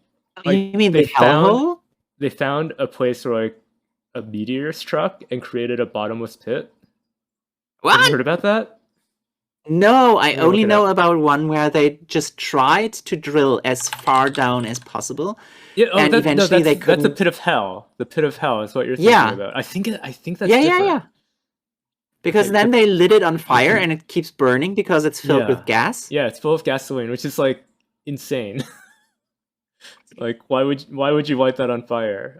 like You mean the hellhole? they found a place where like a meteor struck and created a bottomless pit. Have you What? heard about that? No, I I'm gonna look only it know up. about one where they just tried to drill as far down as possible, Yeah, oh and that no, eventually they that's a couldn't. pit of hell. The pit of hell is what you're thinking Yeah, about. I think that's yeah, yeah, different. yeah. Because Okay, then the they lit it on fire and it keeps burning because it's filled with yeah. gas. Yeah, it's full of gasoline, which is like insane. Like why would you light that on fire?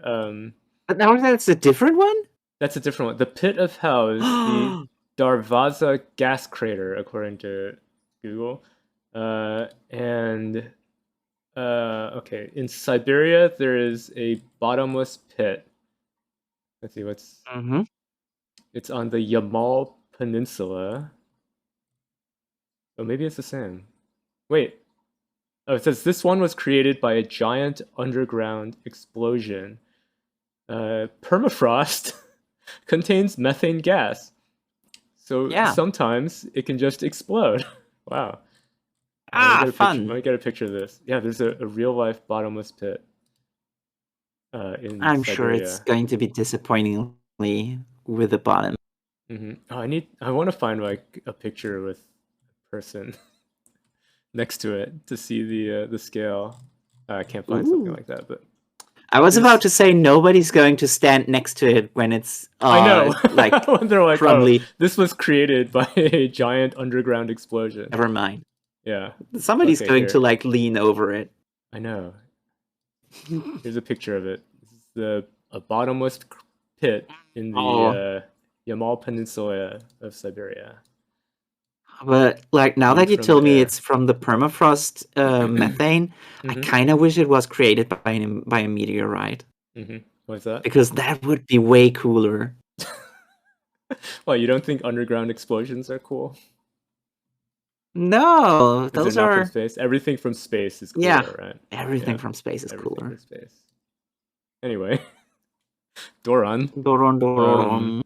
But now that's a different one? That's a different one. The pit of hell is the Darvaza gas crater, according to Google. And okay, in Siberia there is a bottomless pit. Let's see what's. Mm-hmm. It's on the Yamal Peninsula. Oh, maybe it's the same. Wait. Oh, it says this one was created by a giant underground explosion. Permafrost contains methane gas. So Yeah. sometimes it can just explode. Wow. Let me get a picture. Let Fun. me get a picture of this. Yeah, there's a real life bottomless pit in I'm sure it's Siberia. going to be disappointingly with the bottom. Oh, I want to find like a picture with a person next to it to see the scale. I can't find something Ooh. like that, but I was about there's. to say nobody's going to stand next to it when it's I know. like When they're like, oh, crumbly. this was created by a giant underground explosion. Never mind. Yeah. Somebody's Okay, going to here. like lean over it. I know. Here's a picture of it. This is a bottomless pit in the Oh, Yamal Peninsula of Siberia, but like now viewed that you from the told me air. it's from the permafrost methane, I Mm-hmm. kind of wish it was created by a meteorite Mm-hmm. What's that? because that would be way cooler. Well, you don't think underground explosions are cool? No, Because they're those not from are space. Everything from space is yeah. cooler, right? Everything Yeah, from space is everything cooler. from space. Anyway, Doron. Doron Um, Dororon.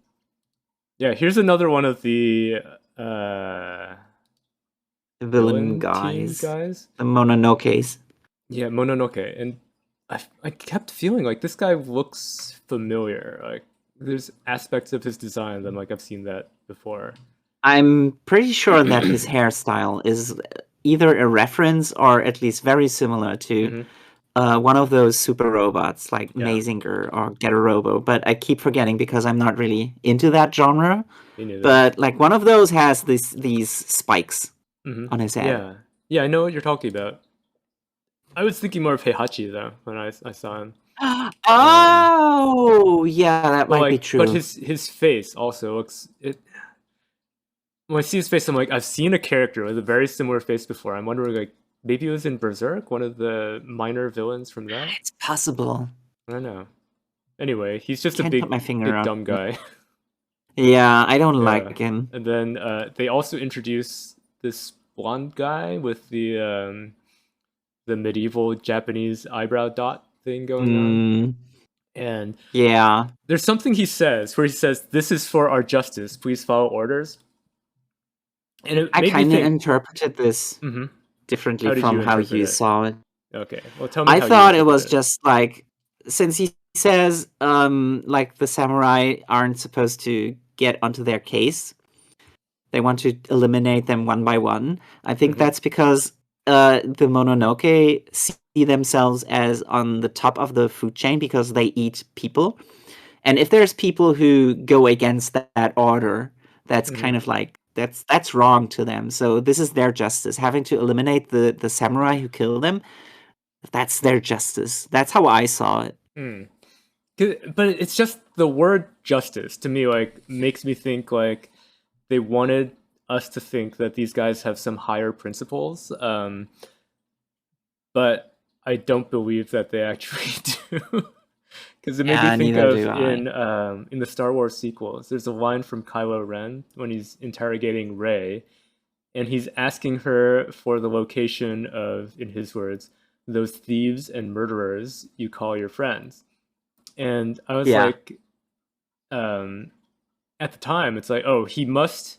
yeah, here's another one of the uh, The villain villain team guys. guys. The Mononokes. Yeah, Mononoke, and I kept feeling like this guy looks familiar. Like there's aspects of his design that I'm like I've seen that before. I'm pretty sure that his hairstyle is either a reference or at least very similar to Hmm. one of those super robots like Yeah, Mazinger or Robo, but I keep forgetting because I'm not really into that genre. me neither. But like one of those has these spikes Hmm. on his head. Yeah, yeah, I know what you're talking about. I was thinking more of Heihachi though when I saw him. Um, Oh, yeah, that well, might be like, but true. his face also looks it. When I see his face, I'm like I've seen a character with a very similar face before. I'm wondering like maybe it was in Berserk, one of the minor villains from that. It's possible. I don't know. Anyway, he's just a Can't put my finger big on dumb it. guy. Yeah, I don't Yeah, like him. and then they also introduce this blonde guy with the medieval Japanese eyebrow dot thing going on, Mm, and yeah. there's something he says where he says, "This is for our justice. Please follow orders," and it I made me kind of think. interpreted this Hmm. differently How did from you how interpret you it? saw it. Okay, well, tell me I how you thought it was interpreted it. just like since he says like the samurai aren't supposed to get onto their case, they want to eliminate them one by one. I think Hmm. that's because the Mononoke see themselves as on the top of the food chain because they eat people. And if there's people who go against that order, that's Hmm. kind of like that's wrong to them. So this is their justice. Having to eliminate the samurai who kill them, that's their justice. That's how I saw it. Mm. But it's just the word justice to me, like, makes me think like they wanted us to think that these guys have some higher principles, but I don't believe that they actually do. Because it made me Yeah, think neither of do I. in the Star Wars sequels. There's a line from Kylo Ren when he's interrogating Rey, and he's asking her for the location of, in his words, those thieves and murderers you call your friends. And I was Yeah, like, at the time, it's like, oh, he must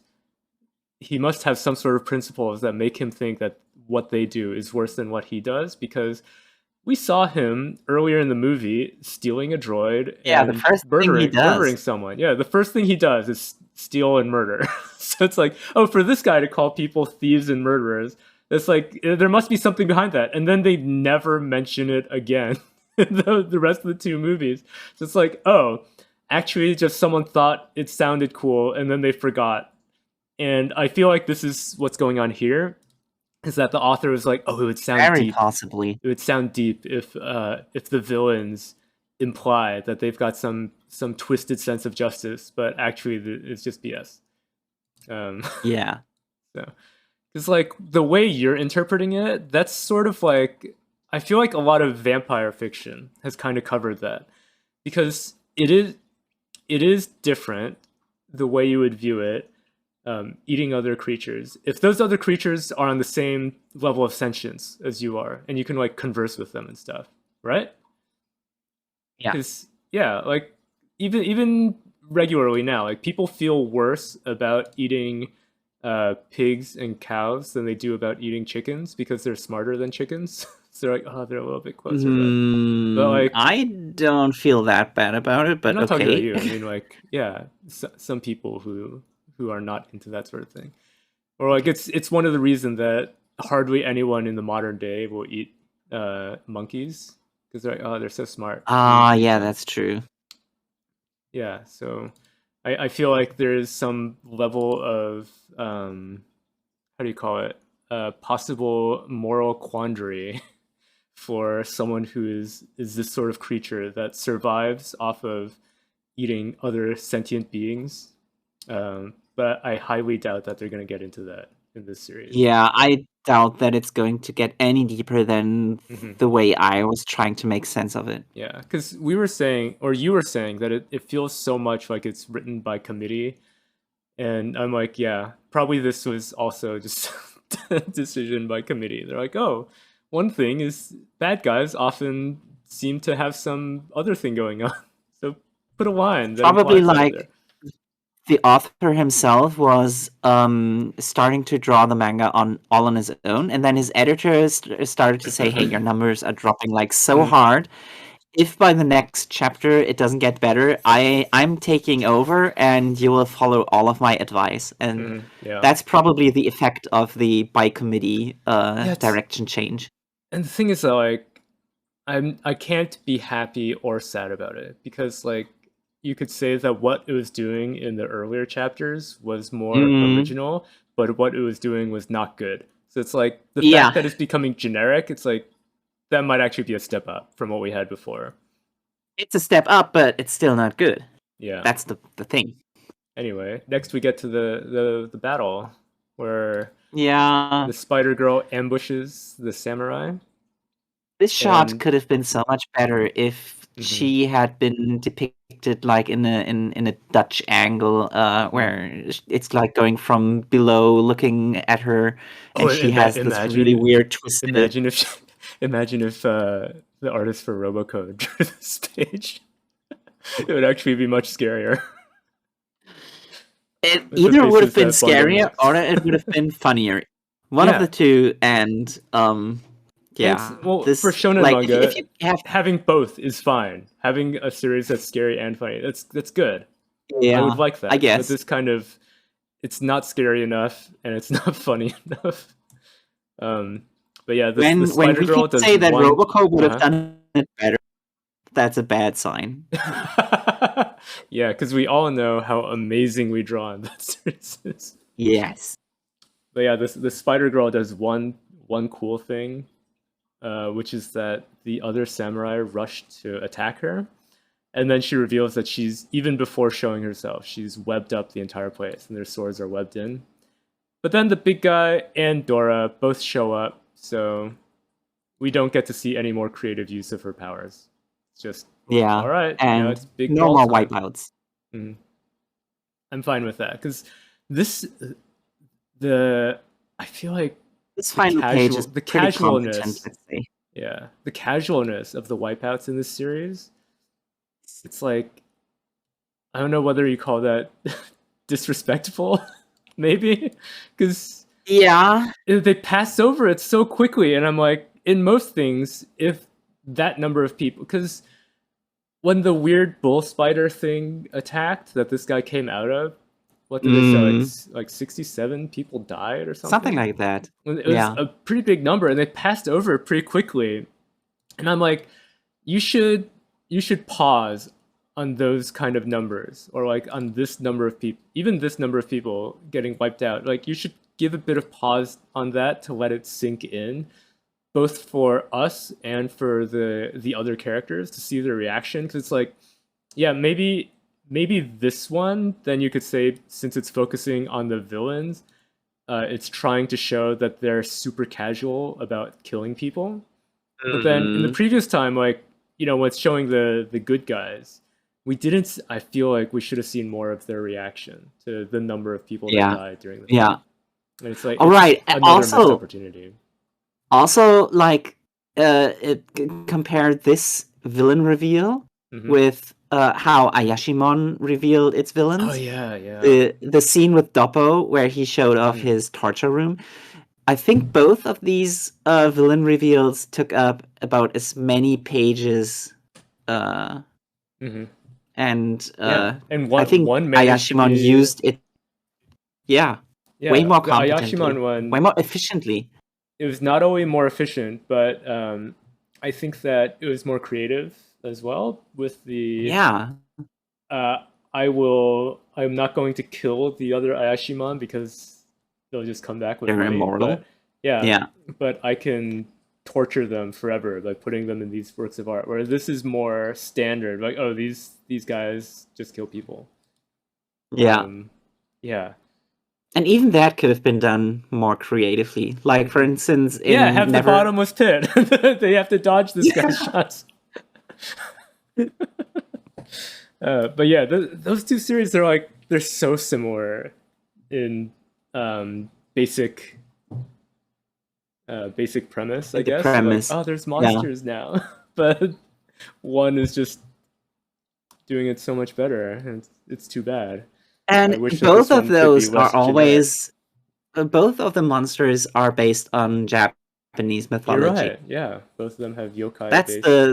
have some sort of principles that make him think that what they do is worse than what he does, because we saw him earlier in the movie stealing a droid yeah. The and first thing he murdering does. someone. Yeah, the first thing he does is steal and murder. So it's like, oh, for this guy to call people thieves and murderers, it's like there must be something behind that. And then they never mention it again in the rest of the two movies. So it's like, oh, actually, just someone thought it sounded cool and then they forgot. And I feel like this is what's going on here, is that the author was like, oh, it would sound Very deep. possibly. It would sound deep if the villains imply that they've got some twisted sense of justice, but actually it's just BS. Um, Yeah. so because like the way you're interpreting it, that's sort of like, I feel like a lot of vampire fiction has kind of covered that, because it is different the way you would view it, eating other creatures. If those other creatures are on the same level of sentience as you are, and you can like converse with them and stuff, right? Yeah. Because yeah, like even regularly now, like people feel worse about eating pigs and cows than they do about eating chickens because they're smarter than chickens. So they're like, oh, they're a little bit closer to us. But like, I don't feel that bad about it, I'm but not talking about okay. you. I mean, like, yeah, some people who are not into that sort of thing, or like it's one of the reasons that hardly anyone in the modern day will eat monkeys, because they're like, oh, they're so smart. We Ah, should eat yeah, them. that's true. Yeah, so I feel like there is some level of how do you call it? Possible moral quandary for someone who is this sort of creature that survives off of eating other sentient beings. But I highly doubt that they're going to get into that in this series. Yeah, I doubt that it's going to get any deeper than Hmm. the way I was trying to make sense of it. Yeah, because we were saying, or you were saying, that it feels so much like it's written by committee. And I'm like, yeah, probably this was also just a decision by committee. They're like, oh, one thing is bad guys often seem to have some other thing going on. So put a line that Probably implies that in like there. the author himself was starting to draw the manga on all on his own, and then his editors started to say, "Hey, your numbers are dropping like so Mhm, hard. If by the next chapter it doesn't get better, I'm taking over, and you will follow all of my advice." And yeah. that's probably the effect of the by committee Yeah, it's, direction change. and the thing is that, like, I can't be happy or sad about it, because like you could say that what it was doing in the earlier chapters was more Mm, original, but what it was doing was not good. So it's like the fact yeah, that it's becoming generic, it's like that might actually be a step up from what we had before. it's a step up, but it's still not good. Yeah. That's the thing. Anyway, next we get to the battle where Yeah, the spider girl ambushes the samurai, this shot and could have been so much better if mhm, she had been depicted like in a Dutch angle, mhm. where it's like going from below, looking at her, Oh, and she has this really weird twisted. imagine if imagine if the artist for Robocode drew this page. It would actually be much scarier It with the either would have faces been that Bungo scarier or makes. it would have been funnier. One of the Yeah, two, and and it's, yeah, well, for this shonen like if manga, you have, having both is fine. Having a series that's scary and funny, that's good. I would yeah, like I that. But guess this kind of, it's not scary enough and it's not funny enough. Um, but yeah, this the when Spider we can Girl does say that one. Robocop would have Uh done it better, that's a bad sign. huh. Yeah, because we all know how amazingly drawn that series is. Yes. But yeah, this the Spider Girl does one cool thing, which is that the other samurai rushed to attack her, And then she reveals that she's, even before showing herself, she's webbed up the entire place and their swords are webbed in. But then the big guy and Dora both show up, so we don't get to see any more creative use of her powers. It's just, Yeah, all right, and it's big no brawl more time. wipeouts. Mm. I'm fine with that because this, I feel like This final page is the pretty competent, casualness, let's say. yeah, the casualness of the wipeouts in this series. It's like, I don't know whether you call that disrespectful, maybe, because Yeah, they pass over it so quickly, and I'm like, in most things, if that number of people, because when the weird bull spider thing attacked that this guy came out of, what did they say? Like 67 people died or something? something like that. It was a pretty big number, and they passed over it pretty quickly. And I'm like, you should pause on those kind of numbers, or like on this number of people, even this number of people getting wiped out. Like you should give a bit of pause on that to let it sink in, both for us and for the other characters to see their reaction. Because it's like, yeah, maybe this one, then you could say, since it's focusing on the villains, it's trying to show that they're super casual about killing people. But then in the previous time, like, when it's showing the good guys, we didn't. I feel like we should have seen more of their reaction to the number of people that died during the fight. Yeah. And it's like, all right. another missed opportunity. Also, like, compare this villain reveal with how Ayashimon revealed its villains. Oh yeah. The scene with Doppo where he showed off his torture room. I think both of these villain reveals took up about as many pages, and I think Ayashimon used it. Yeah, way more competently, Ayashimon one, way more efficiently. It was not only more efficient, but I think that it was more creative as well. With the I'm not going to kill the other Ayashimon because they'll just come back with they're money. immortal. But I can torture them forever by putting them in these works of art. Whereas this is more standard, like, oh, these guys just kill people. Yeah. And even that could have been done more creatively. Like, for instance, have the bottomless pit. They have to dodge this guy's shots. But yeah, those two series, they're so similar in basic premise, I guess. Premise. Like, oh, there's monsters now. But one is just doing it so much better, and it's too bad. And both of those are always... Both of the monsters are based on Japanese mythology. You're right. Yeah, both of them have yokai.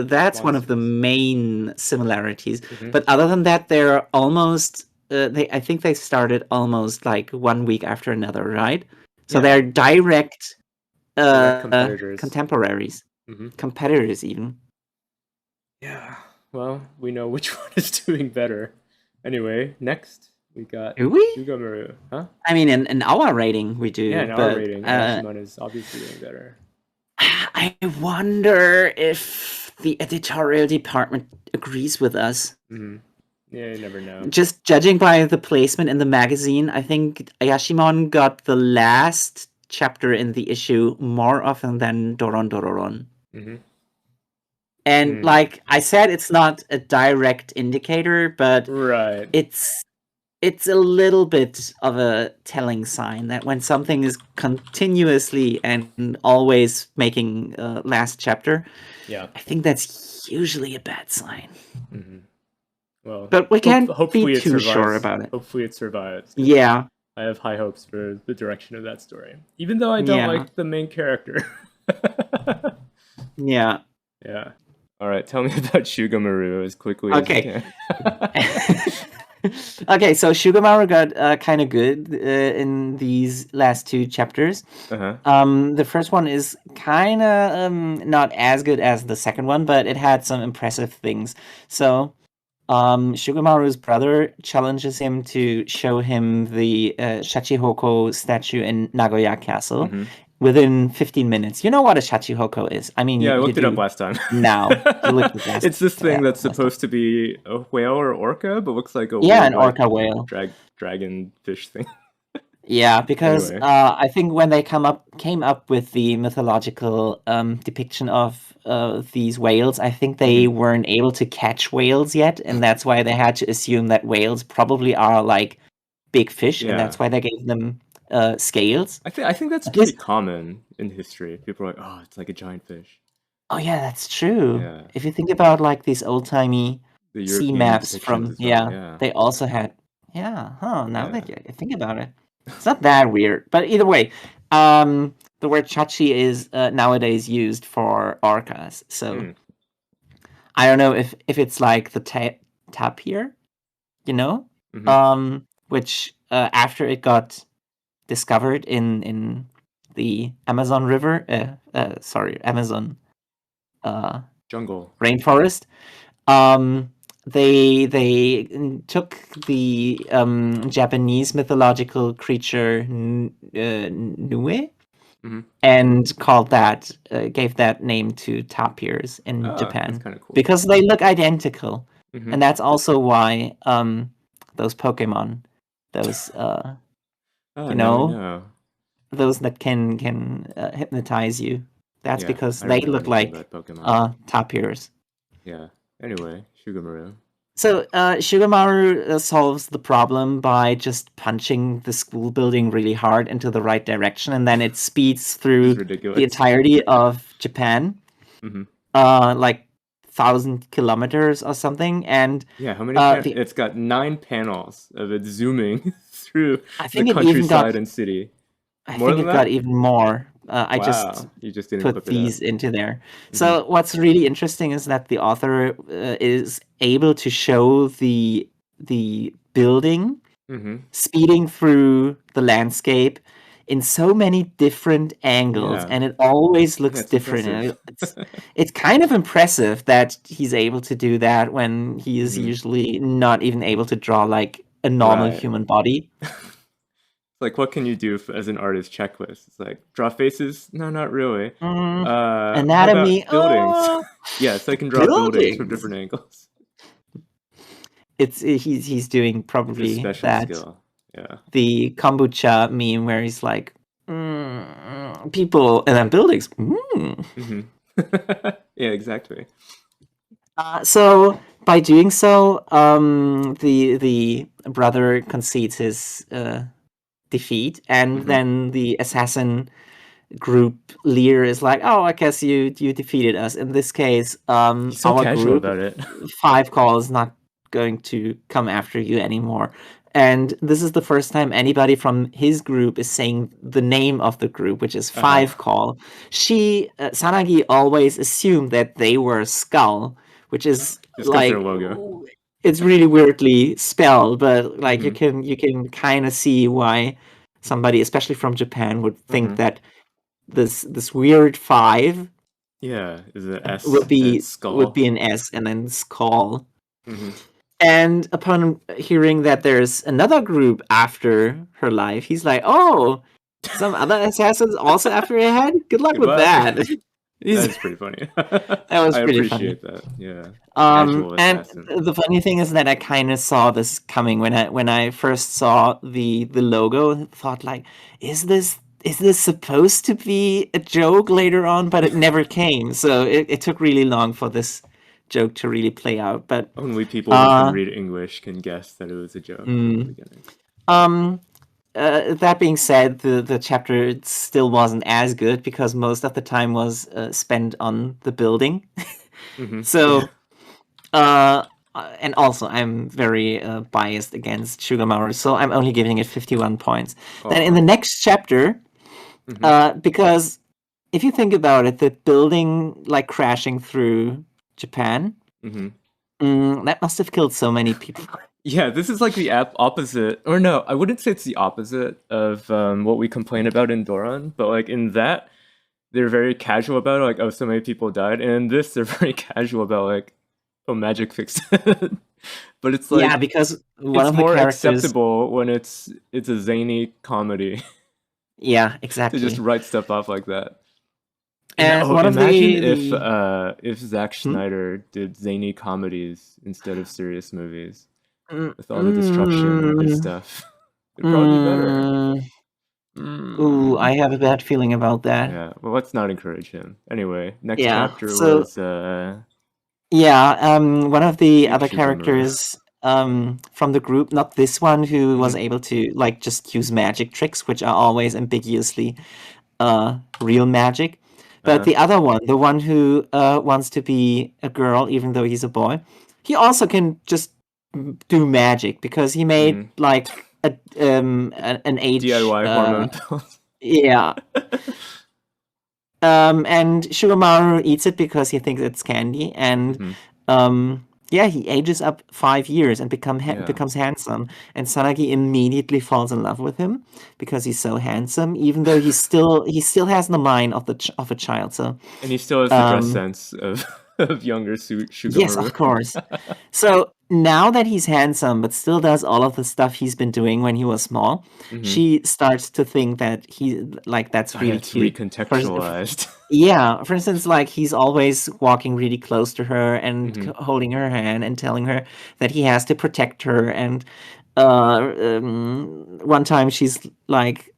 That's one of the main similarities. But other than that, they're almost... I think they started almost like 1 week after another, right? So they're direct contemporaries. Competitors, even. Yeah. Well, we know which one is doing better. Anyway, next we got Shugomaru. Huh? I mean, in our rating, we do. Yeah, in our rating, Ayashimon is obviously doing better. I wonder if the editorial department agrees with us. Yeah, you never know. Just judging by the placement in the magazine, I think Ayashimon got the last chapter in the issue more often than Doron Dororon. And like I said, it's not a direct indicator, but it's a little bit of a telling sign that when something is continuously and always making last chapter, I think that's usually a bad sign. Well, but we can't be too sure about it. Hopefully it survives. Yeah. I have high hopes for the direction of that story. Even though I don't like the main character. Yeah. All right, tell me about Shugomaru as quickly as you can. Okay, so Shugomaru got kind of good in these last two chapters. The first one is kind of not as good as the second one, but it had some impressive things. So Shugomaru's brother challenges him to show him the Shachihoko statue in Nagoya Castle. within 15 minutes. You know what a shachihoko is? I mean, Yeah, I you looked it up do last time. now. You looked at last. It's this thing that's last time. supposed to be a whale or orca, but looks like a Yeah, weird an like orca whale. dragon fish thing. Yeah, because Anyway, I think when they came up with the mythological depiction of these whales, I think they hmm weren't able to catch whales yet, and that's why they had to assume that whales probably are like big fish, and yeah, that's why they gave them scales. I think that's But pretty this, common in history. People are like, oh, it's like a giant fish. oh yeah, that's true. Yeah, If you think about like these old-timey the sea European maps depictions from, as well. yeah, Yeah, they also had, yeah, huh, now yeah. that I think about it. It's not that weird, but either way, the word chachi is nowadays used for orcas. So Mm, I don't know if it's like the tapir, you know, hmm which after it got discovered in the Amazon River, sorry, Amazon uh, Jungle. rainforest. Um, they took the Japanese mythological creature Nue hmm and called that gave that name to tapirs in Oh, that's Japan kind of cool. because they look identical, hmm and that's also why those Pokemon, those Oh, you now we know, know. those that can hypnotize you. That's Yeah, because I don't they know look anything like about Pokemon. tapirs. Yeah. Anyway, Shugomaru. So Shugomaru solves the problem by just punching the school building really hard into the right direction, and then it speeds This is through the ridiculous. entirety of Japan, hmm like 1,000 kilometers or something. And Yeah, how many the it's got 9 panels of it zooming through I the think it even got countryside and city. I More think than it got that? even more. I just Wow, you just didn't put clip it out. these into there. hmm So what's really interesting is that the author is able to show the building hmm speeding through the landscape in so many different angles, Yeah. and it always Yeah, looks it's different. impressive. And it's kind of impressive that he's able to do that when he is hmm usually not even able to draw like a normal Right. human body. Like, what can you do as an artist checklist? It's like, draw faces? No, not really. Mm, How about anatomy, buildings? Yes, I can draw buildings from buildings. different angles. It's he's doing It's a probably special that skill. Yeah. the kombucha meme where he's like people and then buildings. hmm Yeah, exactly. So by doing so, the brother concedes his defeat, and hmm then the assassin group leader is like, "Oh, I guess you defeated us. In this case, He's so our casual group, about it. Five Call, is not going to come after you anymore." And this is the first time anybody from his group is saying the name of the group, which is Uh-huh. Five Call. Sanagi always assumed that they were Skull, which is Just because their like logo. it's really weirdly spelled, but like hmm you can kind of see why somebody, especially from Japan, would think hmm that this weird five Yeah, is it would S and be would skull? be an S and then Skull. hmm And upon hearing that there's another group after her life, he's like, "Oh, some other assassins also after her head. Good luck with Goodbye. that." That He's, is pretty funny. that was I pretty funny. appreciate that. Yeah. Casual And assassin. the funny thing is that I kind of saw this coming when I first saw the logo and thought like, is this supposed to be a joke later on? But it never came, so it took really long for this joke to really play out. But Only people who can uh, read English can guess that it was a joke from the mm, beginning. um, that being said, the chapter still wasn't as good because most of the time was spent on the building. Yeah. So Uh, and also, I'm very biased against Shugomaru, so I'm only giving it 51 points. Then in the Aw. next chapter, hmm because if you think about it, the building like crashing through Japan, hmm that must have killed so many people. Yeah, this is like the opposite, or no, I wouldn't say it's the opposite of what we complain about in Doron, but like in that, they're very casual about it, like, oh, so many people died, and in this, they're very casual about like, oh, magic fixed it. But it's Yeah, like because one it's of the more characters, acceptable when it's a zany comedy. Yeah, to just exactly. write stuff off like that. And one of Imagine if Zack hmm? Snyder did zany comedies instead of serious movies Mm, with all the destruction in his mm, stuff. It'd probably be better. mm. Ooh, Mm. I have a bad feeling about that. Yeah, well, let's not encourage him. Anyway, next Yeah. chapter So was yeah, one of the Big other Shugomaru. characters from the group, not this one who was Mhm. able to like just use magic tricks, which are always ambiguously real magic. But Uh-huh. the other one, the one who wants to be a girl even though he's a boy, he also can just do magic because he made Mhm. like an age DIY hormone pills. yeah. And Shugomaru eats it because he thinks it's candy, and Mhm. yeah, he ages up 5 years and Yeah. becomes handsome. And Sanagi immediately falls in love with him because he's so handsome, even though he still has the mind of of a child. So And he still has the dress um, sense of of younger yes, of Shugomaru. course. So now that he's handsome, but still does all of the stuff he's been doing when he was small, Mhm. she starts to think that that's Oh yeah, really it's cute. recontextualized. Yeah, for instance, like he's always walking really close to her and Mhm. holding her hand and telling her that he has to protect her. And one time she's like,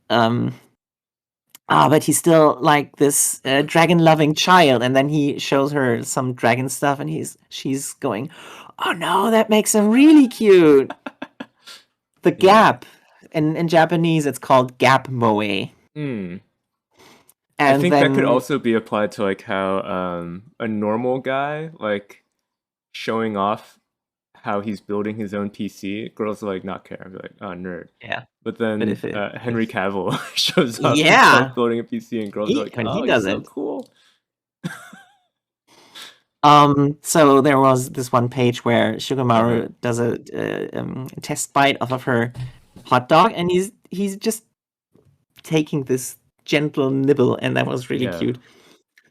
but he's still like this dragon-loving child. And then he shows her some dragon stuff, and she's going, "Oh no, that makes him really cute." The Yeah. gap in Japanese, it's called gap moe, Hmm. I and think that could then also be applied to like how a normal guy like showing off how he's building his own PC, girls like not care, be like, oh nerd. yeah, But but then Henry if Cavill shows off himself yeah. building a PC, and girls are like, When he oh, he's so doesn't. cool. So there was this one page where Uh-huh. Shugomaru does a test bite off of her hot dog, and he's just taking this gentle nibble, and that was really Yeah, cute.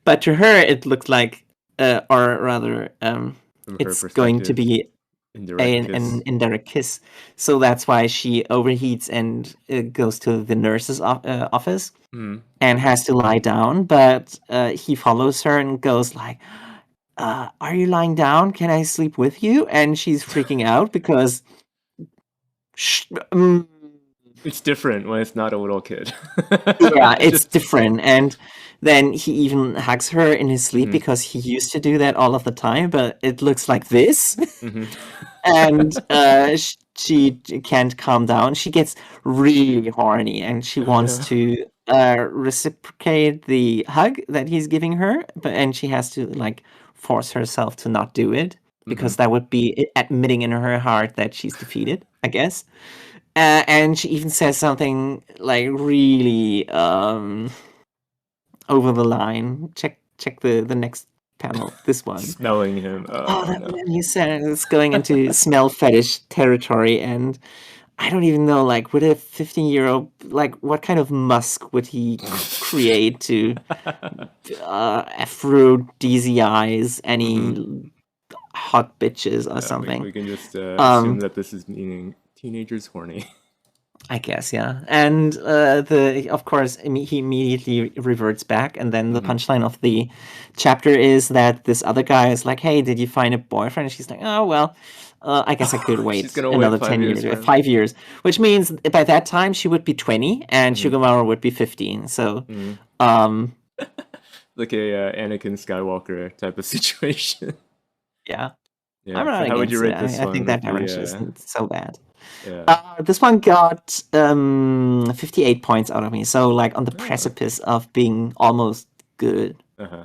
But to her, it looked like, or rather, from her it's going to perspective, be indirect an kiss. indirect kiss. So that's why she overheats and goes to the nurse's office Mm. and has to lie down. But he follows her and goes like, "Are you lying down? Can I sleep with you?" And she's freaking out because, sh- mm, It's different when it's not a little kid. yeah, it's Just different. And then he even hugs her in his sleep mhm, because he used to do that all of the time, but it looks like this. mhm. And she can't calm down. She gets really horny and she Oh wants no. to reciprocate the hug that he's giving her, and she has to like force herself to not do it Hmm. because that would be admitting in her heart that she's defeated, I guess. And she even says something like really over the line. Check the next panel. This one. Smelling him. Oh, Oh that no. man, he said it's going into smell fetish territory, and I don't even know, like, would a 15-year-old, like, what kind of musk would he create to aphrodisiaze Hmm. any hot bitches or Yeah, something? we can just assume Um, that this is meaning teenagers horny. I guess, yeah. And of course, he immediately reverts back, and then the Hmm. punchline of the chapter is that this other guy is like, "Hey, did you find a boyfriend?" And she's like, "Oh well, I guess I could She's wait gonna wait another 5 years 10 years, for him. 5 years," which means by that time she would be 20 and Hmm. Shugomaru would be 15. So, Hmm. um, Like a Anakin Skywalker type of situation. yeah, I'm Yeah. So not how would you against it. rate this I think one that with the direction isn't so bad. yeah? This one got 58 points out of me, so like on the Oh, precipice of being almost good. uh-huh.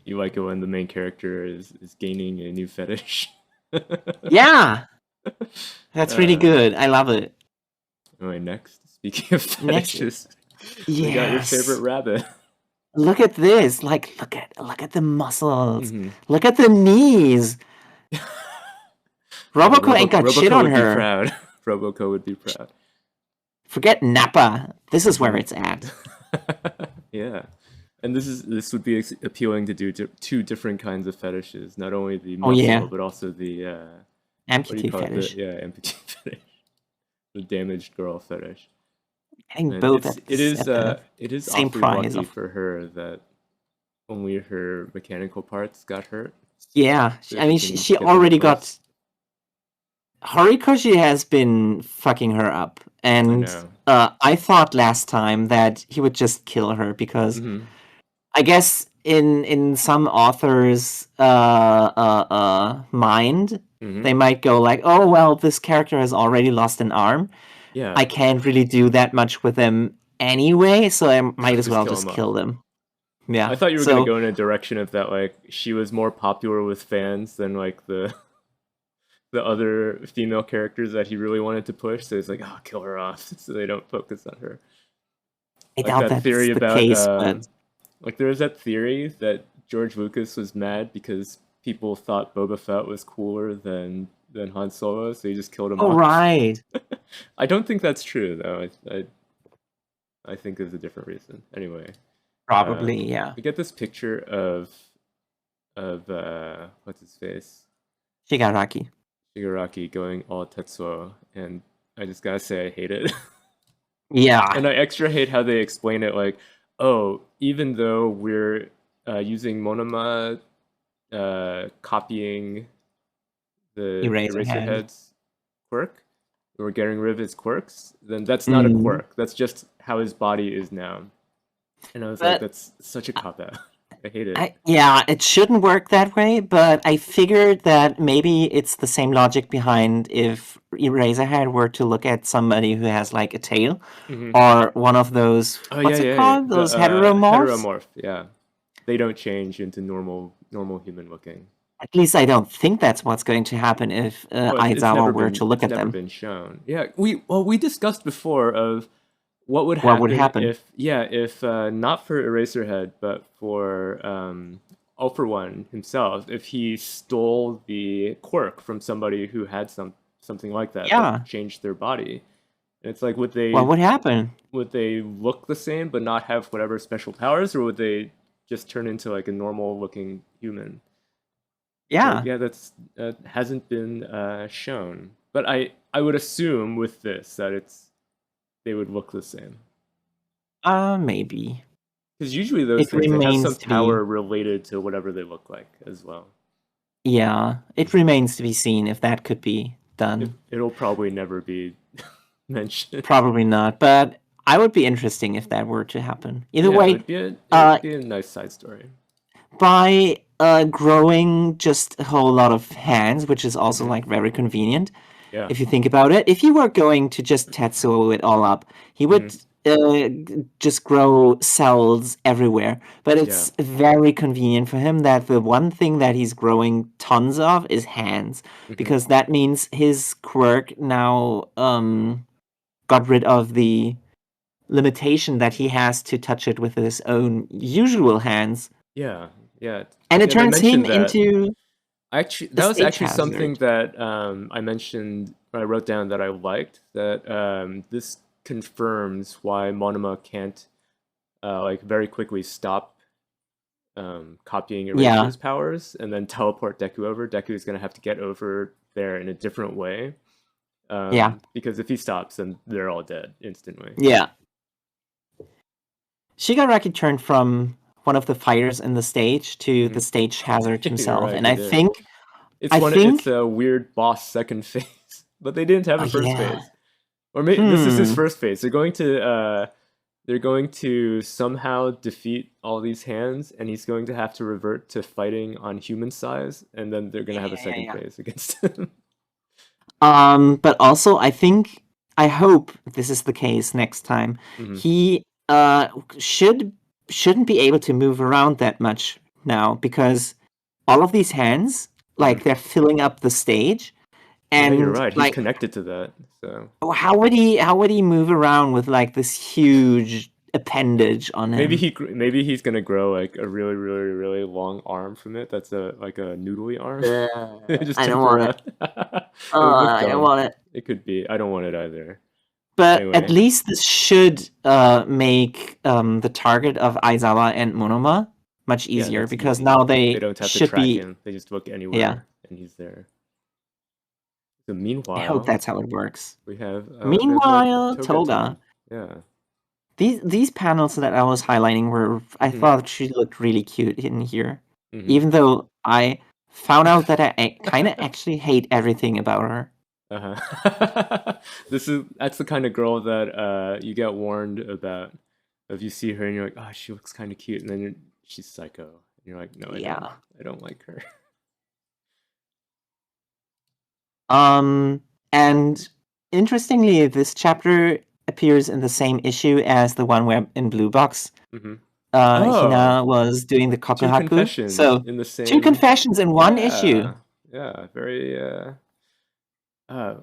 You like it when the main character is gaining a new fetish. Yeah, that's really uh, good. I love it. anyway, next. Speaking of Next, fetishes, we got your favorite yes. rabbit. Look at this. Like, look at the muscles. Hmm. Look at the knees. Yeah, Roboko ain't got shit Roboco on would be her. proud. Roboco would be proud. Forget Nappa. This is where Hmm. it's at. Yeah, and this would be appealing to do two different kinds of fetishes. Not only the Oh muscle, yeah, but also the what do you amputee call it? The fetish. yeah amputee fetish, the damaged girl fetish. I think And both at it the is same awfully price lucky of. for her that only her mechanical parts got hurt. Yeah, So I she mean, can she get them already replaced. got. Horikoshi has been fucking her up, I and know. I thought last time that he would just kill her because Mm-hmm. I guess in some authors' mind, Mm-hmm. they might go like, "Oh well, this character has already lost an arm. I Yeah. can't really do that much with them anyway, so I might as Just well kill just him off. kill them." Yeah. I thought you were gonna So go in a direction of that, like she was more popular with fans than like the other female characters that he really wanted to push. So he's like, oh, kill her off, so they don't focus on her. I Like doubt that that's theory the about, case, but like there was that theory that George Lucas was mad because people thought Boba Fett was cooler than Han Solo, so he just killed him oh off. right, I don't think that's true though. I think there's a different reason. Anyway, probably yeah. we get this picture of what's his face, Shigaraki. Shigaraki going all Tetsuo, and I just gotta say I hate it. Yeah, And I extra hate how they explain it like, oh, even though we're using Monoma copying the Eraserhead. Eraserhead's quirk, we're getting rid of his quirks, then that's not a Mm. quirk. That's just how his body is now. And I was like, But that's such a cop out. I hate it. yeah, it shouldn't work that way, but I figured that maybe it's the same logic behind if Eraserhead were to look at somebody who has like a tail Mm-hmm. or one of those, Oh yeah, what's it yeah, yeah. called? The Those heteromorphs? heteromorph. Yeah, they don't change into normal human looking. At least I don't think that's what's going to happen if Well, Aizawa were to look it's at never them. been shown. Yeah, we discussed before of what would What would happen happen? if not for Eraserhead but for All for One himself, if he stole the quirk from somebody who had something like that but Yeah, changed their body. And it's like what would happen? would they look the same but not have whatever special powers, or would they just turn into like a normal looking human? But Yeah, yeah, that hasn't been shown. But I would assume with this that they would look the same, maybe. because usually those It things they have remains some to be. power related to whatever they look like as well. Yeah, it remains to be seen if that could be done. It'll probably never be mentioned. Probably not, but I would be interesting if that were to happen. Either Yeah, way, it would be a nice side story. by growing just a whole lot of hands, which is also Hmm. like very convenient Yeah. if you think about it. If you were going to just Tetsuo it all up, he Hmm. would just grow cells everywhere. But Yeah. it's very convenient for him that the one thing that he's growing tons of is hands, Hmm. because that means his quirk now got rid of the limitation that he has to touch it with his own usual hands, Yeah. Yeah. and it Yeah. They turns him mentioned that. into Actually, a that was stage actually hazard. something that I mentioned. I wrote down that I liked that this confirms why Monoma can't like very quickly stop copying Yeah, Eraser's powers and then teleport Deku over. Deku is going to have to get over there in a different way, yeah, because if he stops, then they're all dead instantly. yeah. Shigaraki turned from one of the fighters in the stage to Hmm. the stage hazard You're himself, right, and he I did. think, It's I one. It's think, a weird boss second phase, but they didn't have oh a first yeah, phase. Or maybe this is his hmm, first phase. They're going to somehow defeat all these hands, and he's going to have to revert to fighting on human size, and then they're going to yeah, have a yeah, second yeah. phase against him. But also I think, I hope this is the case next time. Hmm. He should shouldn't be able to move around that much now because all of these hands, Hmm. like they're filling up the stage, Yeah, you're and right. He's like connected to that. So how would he move around with like this huge appendage on him? maybe he's gonna grow like a really long arm from it. That's a like a noodly arm. Just I don't jump want it. around. It would look I don't dumb. want it. It could be. I don't want it either. But at Anyway, least this should make the target of Aizawa and Monoma much yeah, easier that's because easy. now They they don't have to should track be. him. They just look Yeah, anywhere and he's there. So I hope meanwhile, that's how it works. we have more Meanwhile, Toga Toga. time. Yeah. These panels that I was highlighting were, I Mhm. thought she looked really cute in here. Mhm. Even though I found out that I kind of actually hate everything about her. Uh-huh. That's the kind of girl that you get warned about. If you see her and you're like, oh, she looks kind of cute, and then she's psycho. And you're like, no, Yeah. I don't like her. And interestingly, this chapter appears in the same issue as the one where in Blue Box, Hmm. Oh, Hina was doing the two kokuhaku. confessions So in the two same. confessions in one issue. Yeah, yeah, very. Uh,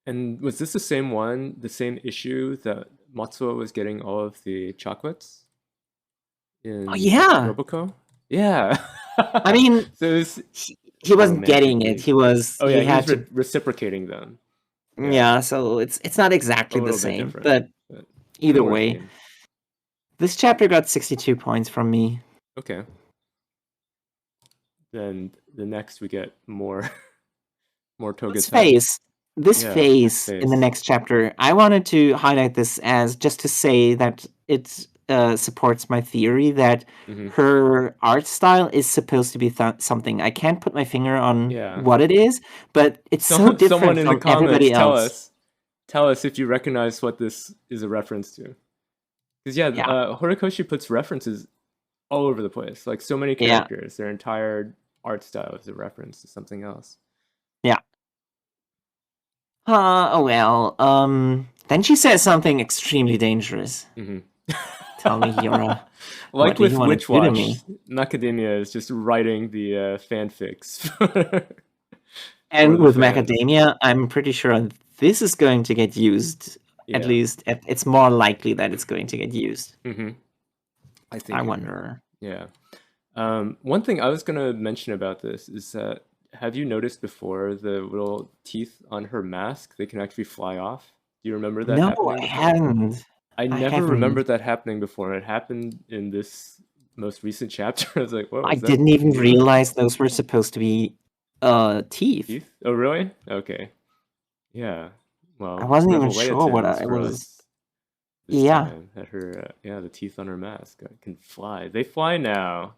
and was this the same one, the same issue that Matsuo was getting all of the chocolates Oh in yeah. Roboco? Yeah. I mean, So it was he wasn't getting it. romantically. He Oh yeah, he had was to. reciprocating them. Yeah, Yeah, so it's not a exactly the little bit same, different, but but either similar way, theme. this chapter got 62 points from me. Okay. Then the next we get more more This Togetai. phase, this Yeah, this phase in the phase. next chapter, I wanted to highlight this as just to say that it supports my theory that Hmm. her art style is supposed to be something. I can't put my finger on Yeah. what it is, but it's so Someone different in the from comments everybody tell else. us. Tell us if you recognize what this is a reference to. Because yeah, Yeah, Horikoshi puts references all over the place. Like so many yeah, characters, their entire art style is a reference to something else. yeah. Oh well. Then she says something extremely dangerous. Hmm. Tell me, Yura, what Like do you with want to Witch do to Watch, me? Macadamia is just writing the fanfics for And the with fans. macadamia, I'm pretty sure this is going to get used. At Yeah. least it's more likely that it's going to get used. Hmm. I I think you're right. wonder. Yeah. One thing I was gonna mention about this is that have you noticed before the little teeth on her mask? They can actually fly off. Do you remember that No, happening I before? haven't. I I never haven't. remembered that happening before. It happened in this most recent chapter. I was like, "Whoa, I is that didn't even new realize those were supposed to be teeth. teeth?" Oh, really? Okay. Yeah. I Well, wasn't even sure what Revelations I for was. us this Yeah. time. That her, yeah, the teeth on her mask can fly. They fly now.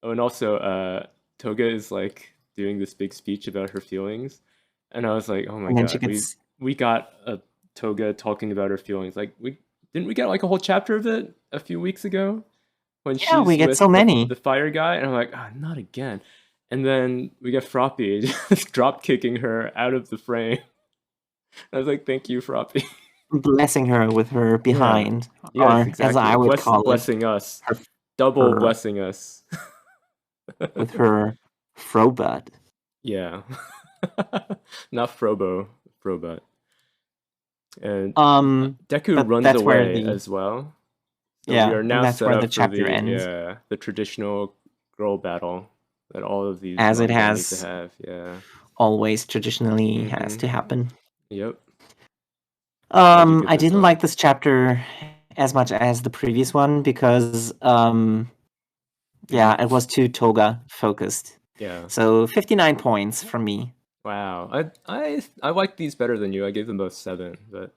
Oh, and also, Toga is like doing this big speech about her feelings, and I was like, oh my And then she god, gets. we got a Toga talking about her feelings. Like we didn't we get like a whole chapter of it a few weeks ago when Yeah, we she's get so with the many. fire guy, and I'm like, ah, not again. And then we get Froppy just drop kicking her out of the frame. I was like, thank you, Froppy. Blessing her with her Yeah. behind, Yes, or as exactly. I would call it, Blessing us. her, Double her blessing us. with her throwbutt. Yeah. Not Frobo, Frobot. And Um, Deku but runs that's where away the as well. So we yeah, are and now that's set where the up for chapter ends, the traditional girl battle that all of these as it manga need to has have. Yeah. always traditionally has Mm-hmm. to happen. Yep. How'd you give I this didn't one? like this chapter as much as the previous one because Mm-hmm. yeah, it was too toga focused. Yeah. So 59 points from me. Wow. I like these better than you. I gave them both 7, but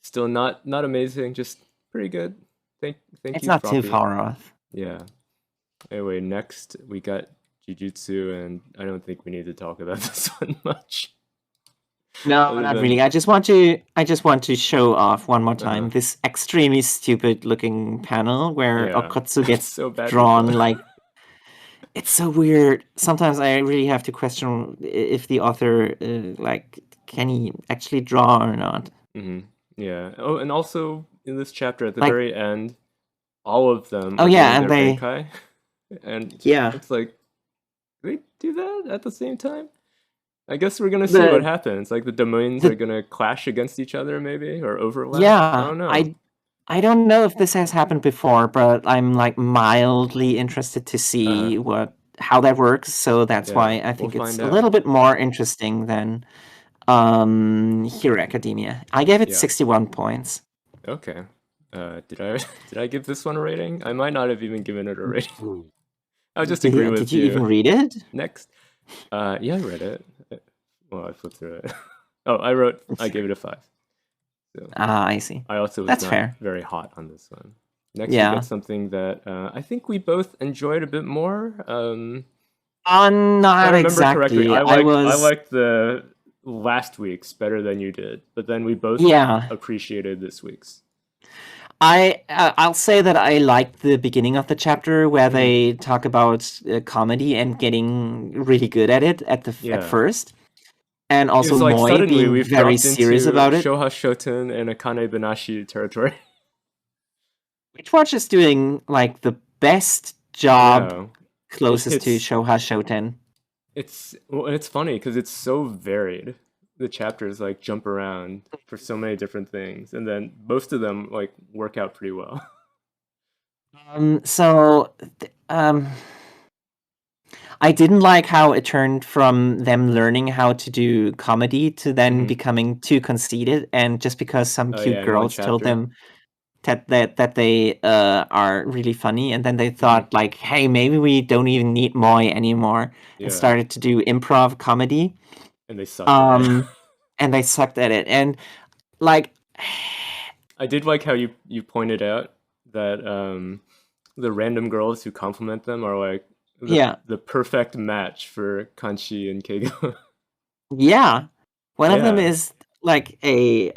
still not amazing. Just pretty good. Thank It's you, not too Froppy. far off. Yeah. Anyway, next we got Jujutsu, and I don't think we need to talk about this one much. No, Other not really. than, I just want to show off one more uh-huh. time this extremely stupid looking panel where Yeah, Okotsu it's gets so badly drawn drawn. like it's so weird. Sometimes I really have to question if the author like can he actually draw or not. Hmm. Yeah. Oh, and also in this chapter at the Like very end, all of them oh are yeah, doing and their they Bankai, and yeah. it's like they do that at the same time. I guess we're gonna see what The happens. Like the domains are the gonna clash against each other, maybe, or overlap. I yeah, don't know. I don't know if this has happened before, but I'm like mildly interested to Uh, see what how that works. So that's yeah, why I we'll think it's find a little out. bit more interesting than Hero Academia. I gave it Yeah. 61 points. Okay. Did I did I give this one a rating? I might not have even given it a rating. I'll just agree Did with you you. even read it? Next. Yeah, I read it. Well, I flipped through it. Oh, I gave it a 5. So I see. I also was That's not fair. very hot on this one. Next, we Yeah. get something that I think we both enjoyed a bit more. If I Not remember correctly, exactly. I liked the last week's better than you did, but then we both Yeah. appreciated this week's. I'll say that I liked the beginning of the chapter where Mhm. they talk about comedy and getting really good at it at Yeah. first, and It was also like Moi suddenly being we've very dropped serious into about it. Shoha Shoten and Akane Banashi territory. Which Watch is doing like the best job Yeah. It closest to hits Shoha Shoten. it's funny because it's so varied. The chapters like jump around for so many different things, and then most of them like work out pretty well. So I didn't like how it turned from them learning how to do comedy to then Mhm. becoming too conceited, and just because some Oh cute yeah, in one girls told chapter. them that they are really funny, and then they Mhm. thought like, hey, maybe we don't even need Moi anymore, and Yeah, started to do improv comedy. and they sucked at it. Um, and they sucked at it, and like, I did like how you pointed out that the random girls who compliment them are like yeah, the perfect match for Kanchi and Keigo. yeah. One of them Yeah. is like a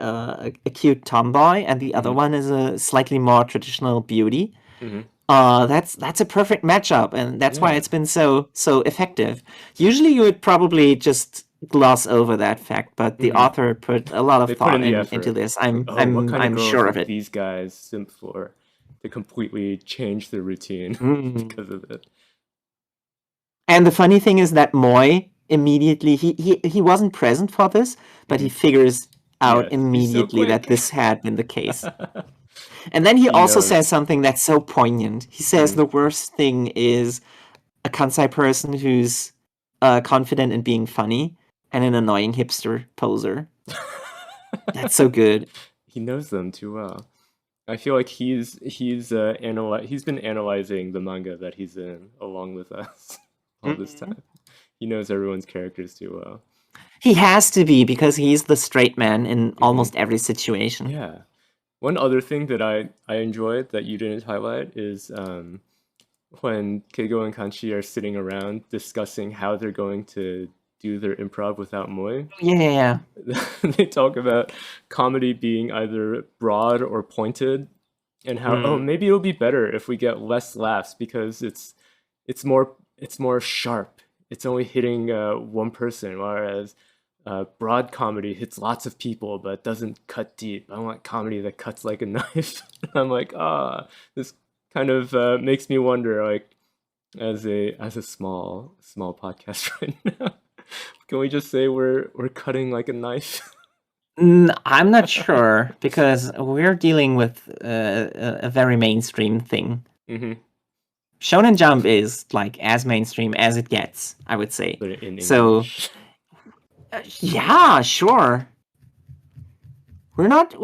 cute tomboy, and the other Hmm. one is a slightly more traditional beauty. Hmm. That's a perfect matchup, and that's why Yeah. it's been so effective. Usually, you would probably just gloss over that fact, but the Hmm. author put a lot of They put thought in the into effort. this. Like, oh, what kind of I'm girls sure of would it. these guys simp for to completely change their routine Mm. because of it? And the funny thing is that Moy immediately he wasn't present for this, but he Hmm. figures out Yes, he's so immediately that quick. this had been the case. And then he He also says knows. something that's so poignant. He says Hmm. the worst thing is a Kansai person who's confident in being funny and an annoying hipster poser. That's so good. He knows them too well. I feel like he's been analyzing the manga that he's in along with us all this Mhm. time. He knows everyone's characters too well. He has to be because he's the straight man in Hmm. almost every situation. Yeah. One other thing that I enjoyed that you didn't highlight is when Keigo and Kanchi are sitting around discussing how they're going to do their improv without Moi. Yeah. They talk about comedy being either broad or pointed, and how Mm. maybe it'll be better if we get less laughs because it's more sharp. It's only hitting one person, whereas broad comedy hits lots of people but doesn't cut deep. I want comedy that cuts like a knife. I'm like, this kind of makes me wonder, like, as a small podcast right now, can we just say we're cutting like a knife? I'm not sure because we're dealing with a very mainstream thing. Hmm. Shonen Jump is like as mainstream as it gets, I would say. But in So, English. yeah, sure. We're not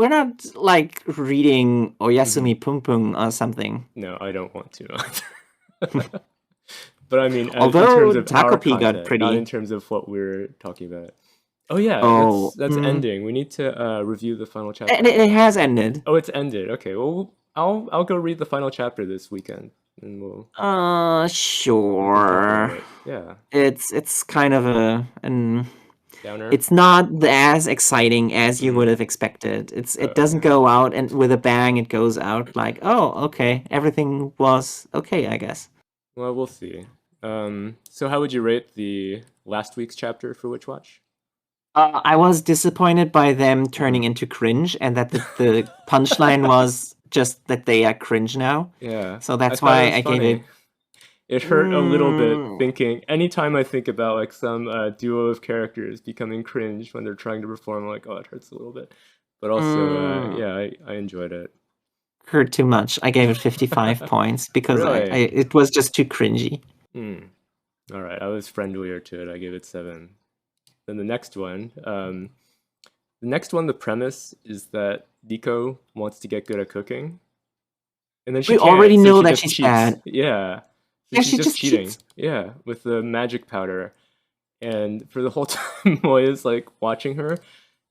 like reading Hmm. Oyasumi Pung Pung or something. No, I don't want to either. But I mean, in terms Although of our Takopi got content, not in pretty. terms of what we're talking about. Oh yeah, Oh, that's ending. We need to review the final and chapter it now. has ended. Oh, it's ended. Okay, well, I'll go read the final chapter this weekend, and we can talk about Sure. it. Yeah, It's kind of an downer. it's not as exciting as you would Mm. have expected. It doesn't Okay. go out and with a bang. It goes out like, oh, okay, everything was okay, I guess. Well, we'll see. So how would you rate the last week's chapter for Witch Watch? I was disappointed by them Hmm. turning into cringe, and that the punchline was just that they are cringe now. Yeah, So I that's thought it why was I gave funny. it. It hurt a little bit Mm, thinking anytime I think about like some duo of characters becoming cringe when they're trying to perform, like, oh, it hurts a little bit. But also, mm, yeah, I enjoyed it. hurt too much. I gave it 55 points because I Really? it was just too cringy. Hmm. All right, I was friendlier to it. I gave it 7. Then the next one, the premise is that Nico wants to get good at cooking, and then she We can't, already so know she that just she's cheats. bad. Yeah, so Yeah, she's she just just cheating. cheats. Yeah, with the magic powder. And for the whole time, Moya's like watching her,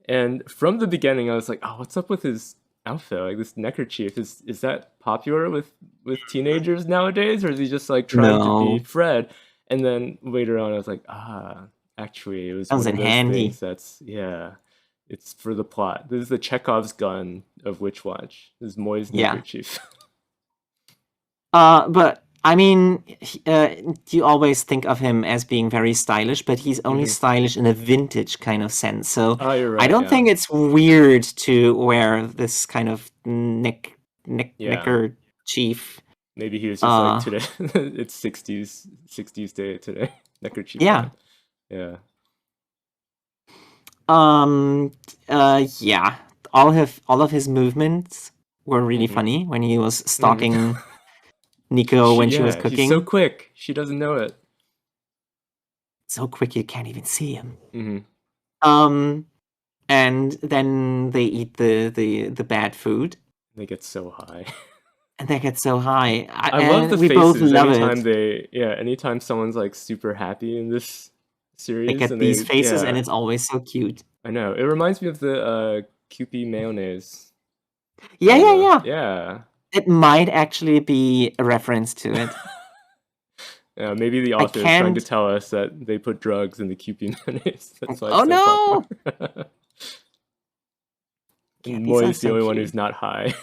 And from the beginning, I was like, "Oh, what's up with his outfit? Like this neckerchief is that popular with teenagers nowadays, or is he just like trying to be No, Fred?" And then later on, I was like, actually, it was comes one in of those things handy. that's yeah, it's for the plot. This is the Chekhov's gun of Witch Watch. This is Moy's Yeah. neckerchief. But I mean, you always think of him as being very stylish, but he's only Hmm. stylish in a vintage kind of sense. So Oh, you're I right. don't Yeah, think it's weird to wear this kind of yeah. knicker chief. Maybe he was just like Uh, today. It's sixties day today. Neckerchief yeah. time. Yeah. Um, yeah. All of his movements were really Hmm. funny when he was Hmm. stalking Nico when she was He's so cooking. quick. She doesn't know it. So quick you can't even see him. Hmm. Um, and then they eat the bad food, They get so high. and they get so high, I love the and we both faces love it. anytime anytime someone's like super happy in this They series get and these they, faces, and yeah, it's always so cute. I know. It reminds me of the Kewpie mayonnaise Yeah, yeah, manga. yeah. Yeah. It might actually be a reference to it. Yeah, maybe the I author is trying to can't. tell us that they put drugs in the Kewpie mayonnaise. That's why Oh it's so no! popular. Yeah, And these Moy are is the so only one cute. who's not high.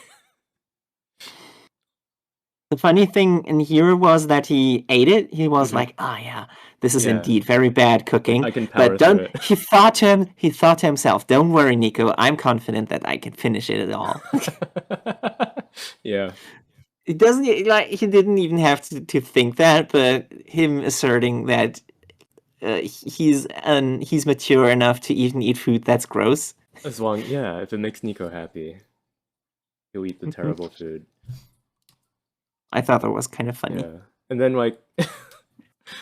The funny thing in here was that he ate it. He was Hmm. like, "Oh yeah, this is Yeah. indeed very bad Like cooking." I can But power through don't. it. He thought to himself, "Don't worry, Nico. I'm confident that I can finish it at all." Yeah. It doesn't like he didn't even have to think that, but him asserting that he's mature enough to even eat food that's gross. As long, yeah, if it makes Nico happy, he'll eat the terrible food. I thought that was kind of funny. Yeah. And then like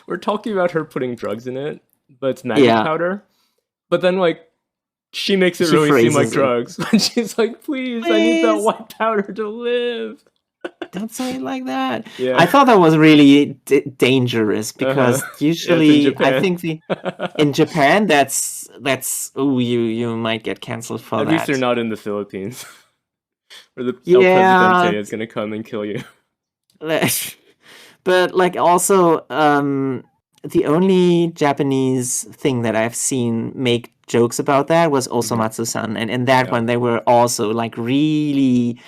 we're talking about her putting drugs in it, but it's magic Yeah, powder. But then like she makes it she really seem like phrases it. drugs. And she's like, "Please, I need that Please white powder to live." don't say it like that. I Yeah. thought that was really dangerous Uh-huh. because Yeah, it's in usually I Japan. think in Japan that's oh you might get canceled for At least they're that. not in the Philippines, where the El Presidente Yeah, is gonna come and kill you. but like also the only Japanese thing that I've seen make jokes about that was Hmm. Osomatsu-san, and in that Yeah. one they were also like really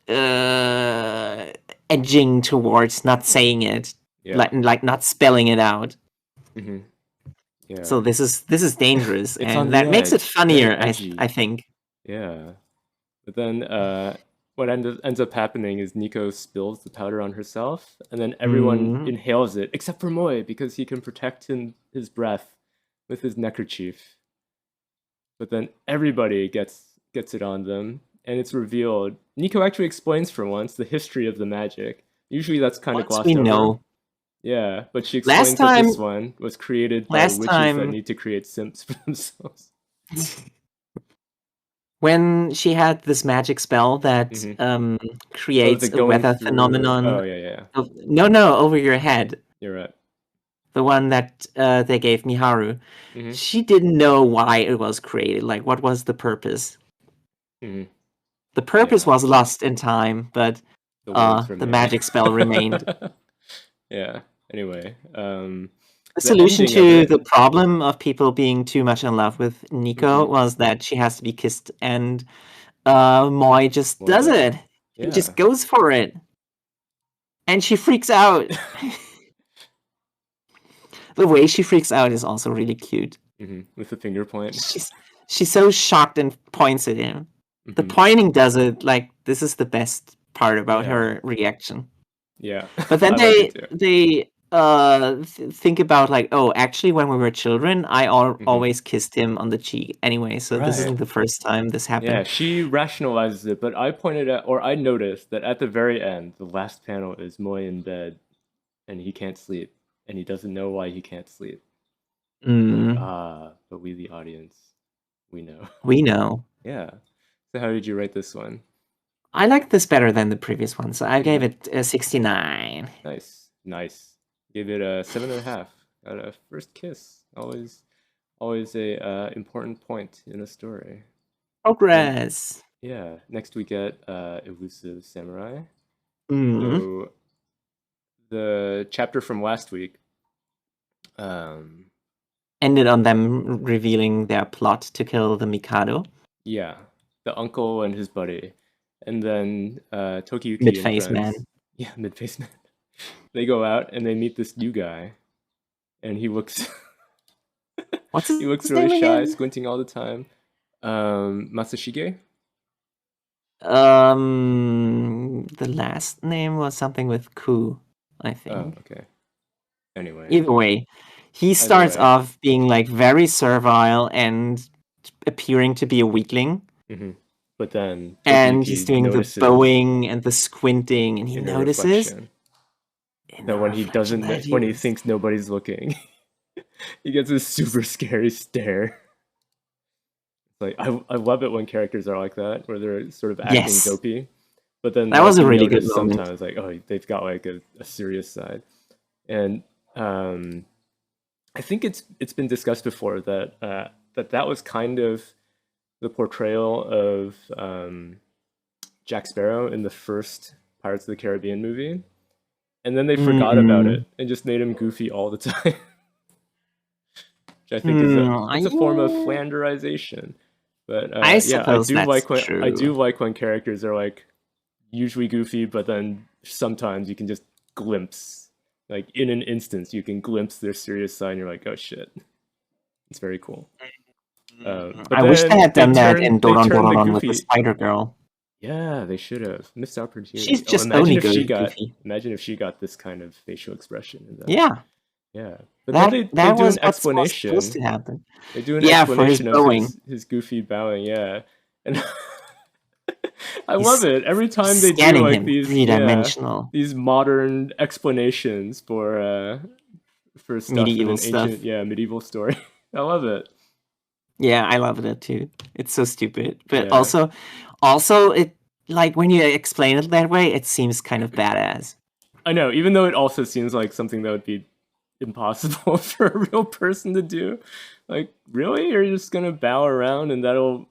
uh edging towards not saying it, Yeah. like not spelling it out. Hmm. Yeah. So this is dangerous, It's on and the that makes it edge. Very funnier. I edgy. think. Yeah. But then what ends up happening is Nico spills the powder on herself, and then everyone Mm, inhales it, except for Moy, because he can protect his breath with his neckerchief. But then everybody gets it on them, and it's revealed. Nico actually explains for once the history of the magic. Usually that's kind of once we glossed over. know. Yeah, but she Last explains that time, this one was created by last witches that time need to create simps for themselves. when she had this magic spell that Hmm. Oh, the creates a going weather through. Oh, phenomenon. yeah, yeah. No, over your head. You're right. The one that they gave Miharu. Hmm. She didn't know why it was created. Like, what was the purpose? Hmm. The purpose Yeah. was lost in time, but The words the remain. magic spell remained. Yeah. Anyway, The the solution ending of to it. the problem of people being too much in love with Nico Hmm. was that she has to be kissed, and Moy just Moy does does it. it. He just Yeah. goes for it, and she freaks out. The way she freaks out is also really cute. With the finger point. She's she's so shocked and points at him. The Hmm. pointing does it like this is the best part about Yeah. her reaction. Yeah. But then I like it too. they think about like, oh, actually, when we were children, I Hmm. always kissed him on the cheek anyway. So this Right. isn't the first time this Yeah, happened. she rationalizes it, but I pointed out, or I noticed that at the very end, the last panel is Moy in bed, and he can't sleep, and he doesn't know why he can't sleep. I'm like, Mm, but we, the audience, we know. we know. Yeah. So how did you rate this one? I like this better than the previous one, so I gave Hmm. it a 69. Nice, nice. Give it a 7.5. Got a first kiss. Always a important point in a story. Progress. Yeah, next we get Elusive Samurai. Mm. So the chapter from last week Ended on them revealing their plot to kill the Mikado. yeah, the uncle and his buddy, and then Tokiyuki and Mid-face friends. man. Yeah, mid-face man. They go out and they meet this new guy, and he looks What's he looks his really name shy, again? squinting all the time. Masashige. The last name was something with Ku, I Oh, think. okay. Anyway, Either way, he either starts way. off being like very servile and appearing to be a weakling. But then And he's Tokiyuki doing the notices bowing and the squinting, and he in a notices reflection in that the when he reflection doesn't, that when he he's thinks nobody's looking, he gets a super scary stare. Like I love it when characters are like that, where they're sort of acting yes, dopey, but then that like was a you really good notice moment. sometimes like, oh, they've got like a serious side. And I think it's been discussed before that that was kind of the portrayal of Jack Sparrow in the first Pirates of the Caribbean movie, and then they forgot about Mm, it and just made him goofy all the time. Which I think is it's a form of I Flanderization. But I yeah, suppose that's I true. do like when characters are like usually goofy, but then sometimes you can just glimpse, like in an instance, you can glimpse their serious side, and you're like, oh shit, it's very cool. But I wish they then had done that in they Doron turn the Dororon with the goofy. Spider Girl. Yeah, they should have missed She's opportunity. Oh, just only goofy. imagine if she got this kind of facial expression in that. Yeah, Yeah, but then they that do was an what's supposed explanation. to happen. They do an Yeah, for his explanation of bowing. his goofy bowing. Yeah, and I love He's it every time they do scanning like him these. Yeah, three-dimensional these modern explanations for stuff in medieval an stuff. ancient medieval story. I love it. Yeah, I love that too. It's so stupid, but Yeah, also it like when you explain it that way, it seems kind of badass. I know. Even though it also seems like something that would be impossible for a real person to do. Like, really? You're just gonna bow around and that'll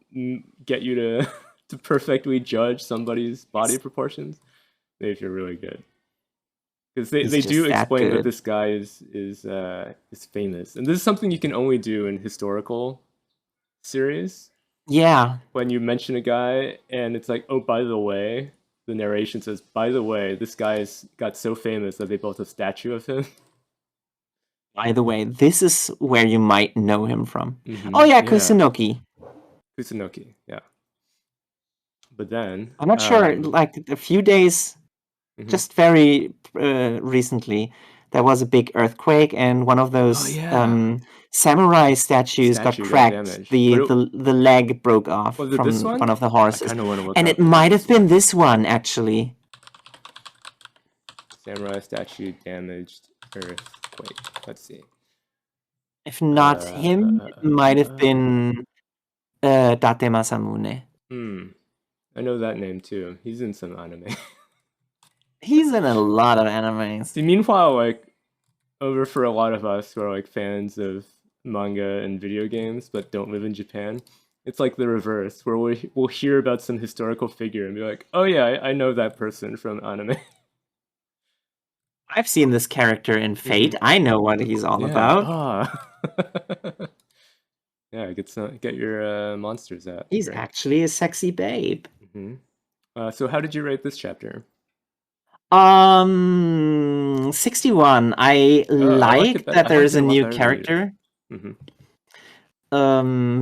get you to to perfectly judge somebody's body proportions? Maybe if you're really good, because He's they do just that explain that good. this guy is famous, and this is something you can only do in historical series. Yeah, When you mention a guy and it's like, oh, by the way, the narration says, by the way, this guy's got so famous that they built a statue of him. by the way, this is where you might know him from. Oh yeah, Yeah, Kusunoki. Kusunoki. Yeah, but then, I'm not sure. Like a few days, mhm. just very recently, there was a big earthquake, and one of Oh those yeah, samurai statues got statue got cracked. damaged. The, But the leg broke off was it this from one one? of the I horses, kind of want to look and it up if it's might have this been one. this one actually. Samurai statue damaged earthquake. Let's see. If not him, it might have been Date Masamune. I know that name too. He's in some anime. He's in a lot of animes. See, meanwhile, like over for a lot of us who are like fans of manga and video games but don't live in Japan, it's like the reverse, where we'll hear about some historical figure and be like, oh yeah, I know that person from anime. I've seen this character in Fate. I know what he's all Yeah. about. Ah. Yeah. Get your monsters out. He's Great. actually a sexy babe. So how did you rate this chapter? 61. I I liked it like better. that I there liked is it a a lot new better than you did. character.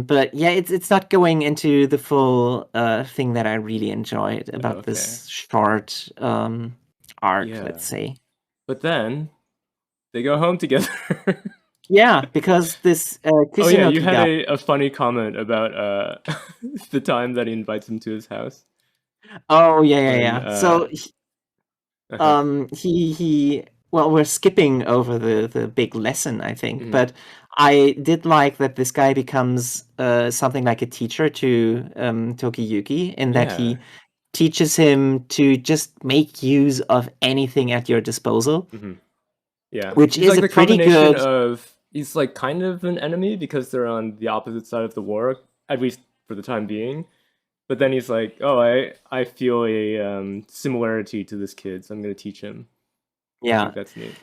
But yeah, it's not going into the full thing that I really enjoyed about this short arc, Yeah. let's say. But then they go home together. Yeah, because this Oh yeah, you Kusunoki had guy. a funny comment about the time that he invites him to his house. Oh yeah, yeah, When yeah. So he well, we're skipping over the big lesson, I think, but I did like that this guy becomes something like a teacher to Tokiyuki, in that he teaches him to just make use of anything at your disposal. Yeah, Which he's is like a the pretty combination good. of he's like kind of an enemy because they're on the opposite side of the war, at least for the time being. But then he's like, "Oh, I feel a similarity to this kid, so I'm gonna teach him." I Yeah. think that's neat.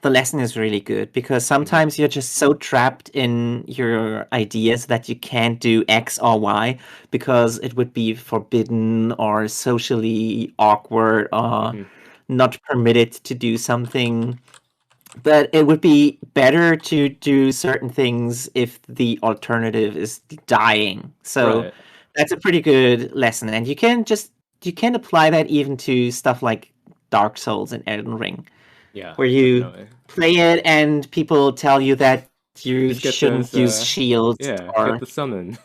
The lesson is really good because Mm-hmm. sometimes you're just so trapped in your ideas that you can't do X or Y because it would be forbidden or socially awkward or Mm-hmm. not permitted to do something. But it would be better to do certain things if the alternative is dying. So Right. that's a pretty good lesson, and you can apply that even to stuff like Dark Souls and Elden Ring, Yeah, where you definitely. play it and people tell you that you Just get those. shouldn't use shields Yeah, get or the summon.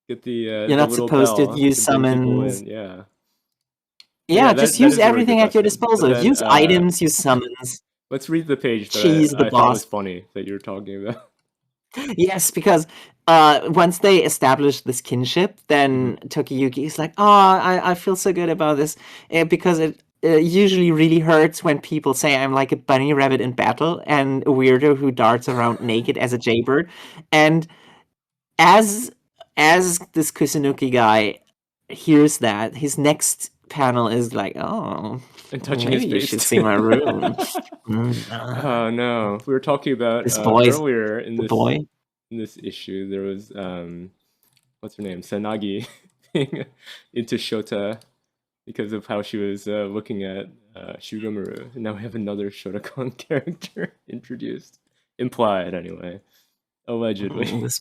Get you're the not little supposed to bell use to bring people summons. in. Yeah. Yeah, Yeah, just that use is a really good everything at your lesson. But disposal. then Use items, use summons, let's read the page cheese that the I thought was boss. funny that you were talking about. Yes, because once they establish this kinship, Mm-hmm. then Tokiyuki is like, "Oh, I feel so good about this," because it usually really hurts when people say I'm like a bunny rabbit in battle and a weirdo who darts around naked as a jaybird. And as this Kusunuki guy hears that, his next panel is like, "Oh, And touching his maybe you face should see too. my room." Oh no, we were talking about This boy is earlier the boy. in this issue. There was what's her name, Sanagi, being into Shota because of how she was looking at Shugomaru. And now we have another Shotakon character introduced, implied anyway, allegedly. This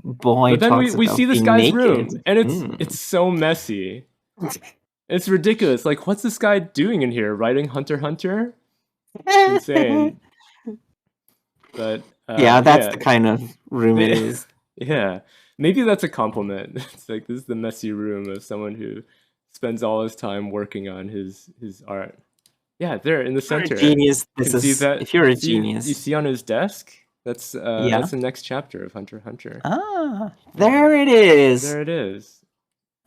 boy But then talks we about see this being guy's naked. room, and it's so messy. It's ridiculous. Like, what's this guy doing in here? Writing Hunter x Hunter? It's insane. But Yeah, that's yeah, the kind of room it is. yeah. Maybe that's a compliment. It's like this is the messy room of someone who spends all his time working on his art. Yeah, there in the If you're a center. genius, You this can see is that. if you're a See you genius. see on his desk. Yeah. That's the next chapter of Hunter x Hunter. Ah, Yeah, there it is. there it is.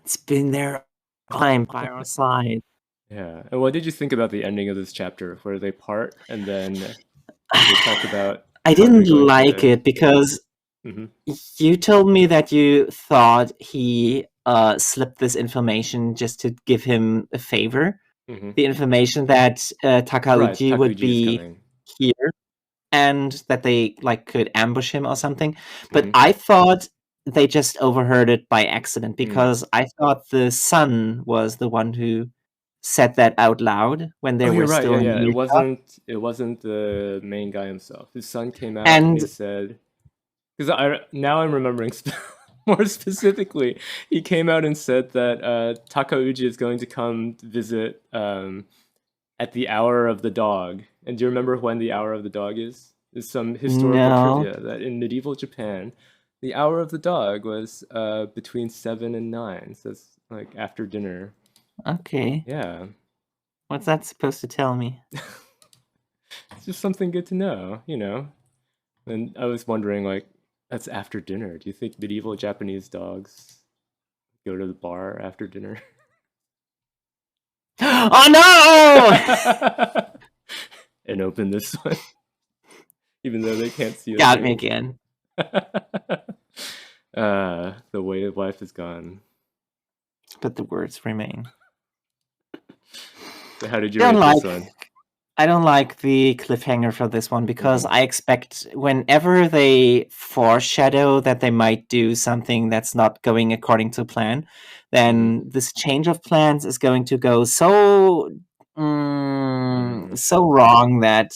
It's been there time by our side. Yeah. And what did you think about the ending of this chapter, where they part and then they talk about I how they're didn't going like to? it because Hmm. you told me that you thought he slipped this information just to give him a favor. Hmm. The information that Right. Takauji would Takuji is be coming. here and that they like could ambush him or something. But Hmm. I thought they just overheard it by accident Mm. because I thought the son was the one who said that out loud when they Oh, were you're right. still Yeah, in yeah. earshot. It wasn't the main guy himself. His son came out and And he said, because I now I'm remembering more specifically. He came out and said that Takauji is going to come visit at the hour of the dog. And do you remember when the hour of the dog is? There's some historical no, trivia that in medieval Japan, the hour of the dog was between 7 and 9. So it's like after dinner. okay. Yeah, What's that supposed to tell me? it's just something good to know, you know. And I was wondering, like, that's after dinner. Do you think medieval Japanese dogs go to the bar after dinner? Oh no! And open this one, even though they can't see a Got me thing. again. The way of life is gone. But the words remain. So how did you Don't rate like this one? I don't like the cliffhanger for this one because Mm-hmm. I expect whenever they foreshadow that they might do something that's not going according to plan, Mm-hmm. then this change of plans is going to go so Mm. so wrong that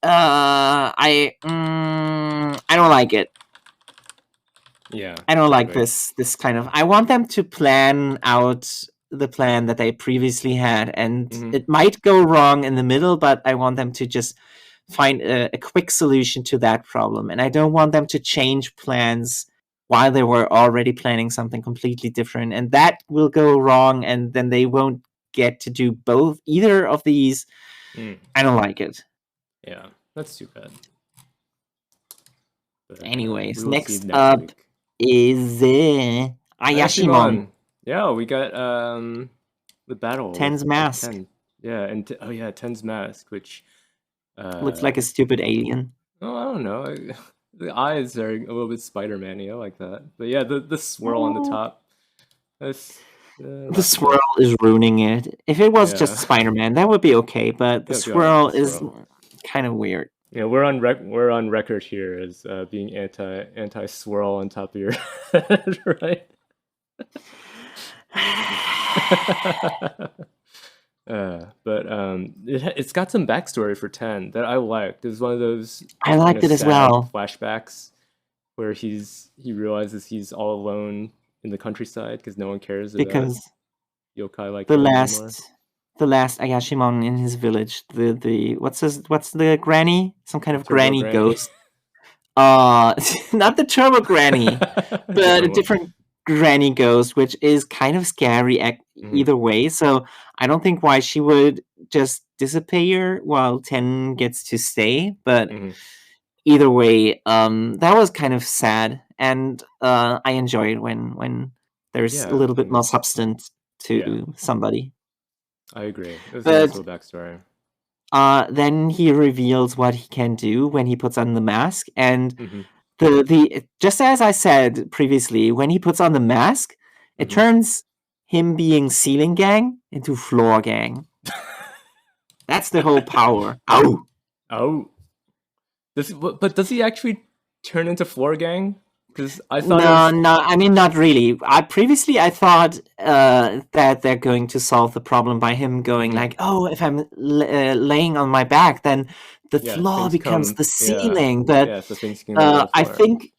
I don't like it. Yeah, I don't like definitely. this kind of. I want them to plan out the plan that they previously had, and Mm-hmm. it might go wrong in the middle, but I want them to just find a quick solution to that problem. And I don't want them to change plans while they were already planning something completely different, and that will go wrong, and then they won't get to do both either of these. Mm. I don't like it. Yeah, that's too bad. But we Anyways, will see next next up week. is Ayashimon, Ayashimon. Yeah, we got the battle Ten's with Mask. Ten. Yeah, and oh yeah, Ten's mask, which Looks uh like a stupid alien. oh I don't know. The eyes are a little bit Spider-Man-y. I like that. But yeah, the swirl on the Oh, top. That's the not too swirl bad. is ruining it. If it was just Yeah. Spider-Man, that would be okay, but the Oh god, swirl the is swirl. kind of weird. Yeah, we're on record here as being anti swirl on top of your head, right? But it's got some backstory for Ten that I liked. It's one of those I kind liked of it as sad well flashbacks where he realizes he's all alone in the countryside because no one cares about because yokai like the him anymore. last Ayashimon in his village, the what's the granny? Some kind of Turbo granny Granny, ghost. Not the turbo granny, but a different one. different granny ghost, which is kind of scary Hmm. either way. So I don't think why she would just disappear while Ten gets to stay. But Hmm. either way, that was kind of sad, and I enjoy it when there's a Yeah, little bit and more substance yeah, to somebody. I agree. It was a nice But little backstory. then he reveals what he can do when he puts on the mask, and Hmm. the just as I said previously, when he puts on the mask, it Hmm. turns him being ceiling gang into floor gang. That's the whole power. Ow! Oh, but does he actually turn into Floor Gang? Because I thought it No, was. no, I mean not really. I thought that they're going to solve the problem by him going Hmm. like, "Oh, if I'm laying on my back, then the Yeah, floor things becomes come. the Yeah, ceiling." But yeah, so things can go to the I floor. think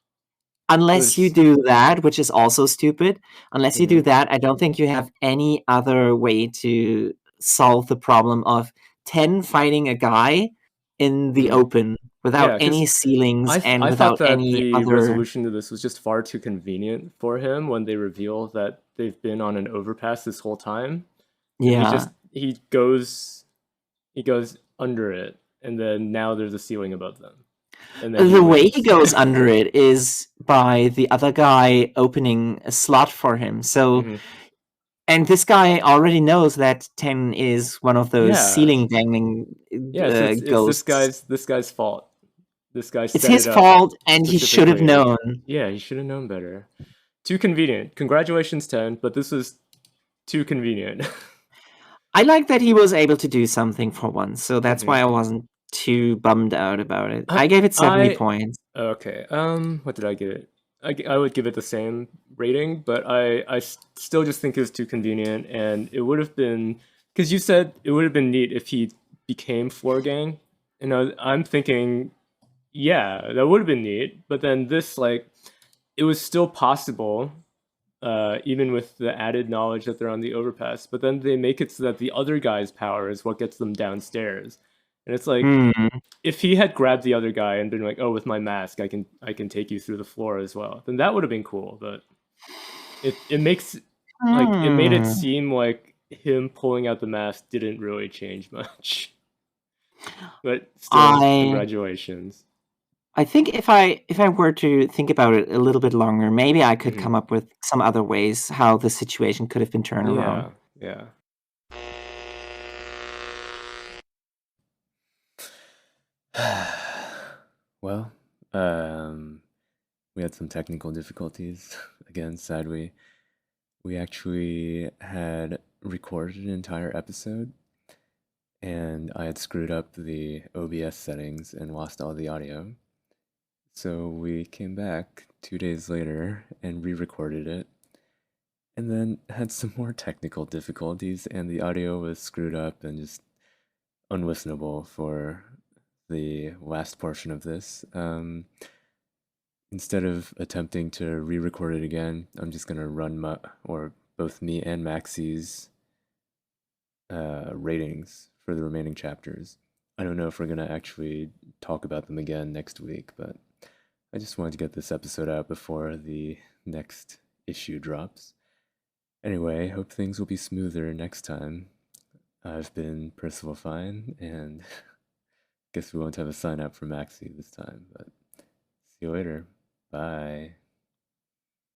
unless you There's. do that, which is also stupid, unless you do Hmm. that, I don't think you have any other way to solve the problem of 10 fighting a guy in the Hmm. open without Yeah, because any ceilings and I thought without that any the other. resolution to this was just far too convenient for him when they reveal that they've been on an overpass this whole time, and Yeah. he goes under it, and then now there's a ceiling above them, and then he The way he wins. goes under it is by the other guy opening a slot for him. So, Hmm. and this guy already knows that 10 is one of those Yeah, ceiling dangling yeah. It's ghosts. this guy's fault. This guy It's set his it up fault, and he should have specifically. known. Yeah, he should have known better. Too convenient. Congratulations, 10, but this was too convenient. I like that he was able to do something for once, so that's Hmm. why I wasn't too bummed out about it. I gave it 70 I points. okay. What did I give it? I would give it the same rating, but still just think it was too convenient, and it would have been because you said it would have been neat if he became floor gang, and I'm thinking, yeah, that would have been neat. But then this like it was still possible, even with the added knowledge that they're on the overpass. But then they make it so that the other guy's power is what gets them downstairs, and it's like Hmm. if he had grabbed the other guy and been like, "Oh, with my mask, I can take you through the floor as well," then that would have been cool. But it makes like it made it Hmm. seem like him pulling out the mask didn't really change much. But still, I congratulations. I think if I were to think about it a little bit longer, maybe I could Hmm. come up with some other ways how the situation could have been turned around. Yeah, yeah. Well, um, we had some technical difficulties again. Sadly, we actually had recorded an entire episode, and I had screwed up the OBS settings and lost all the audio. So we came back 2 days later and re-recorded it, and then had some more technical difficulties, and the audio was screwed up and just unlistenable for the last portion of this. Instead of attempting to re-record it again, I'm just gonna run my or both me and Maxie's ratings for the remaining chapters. I don't know if we're gonna actually talk about them again next week, but I just wanted to get this episode out before the next issue drops. Anyway, hope things will be smoother next time. I've been Percival Fine, and guess we won't have a sign up for Maxie this time, but see you later. Bye.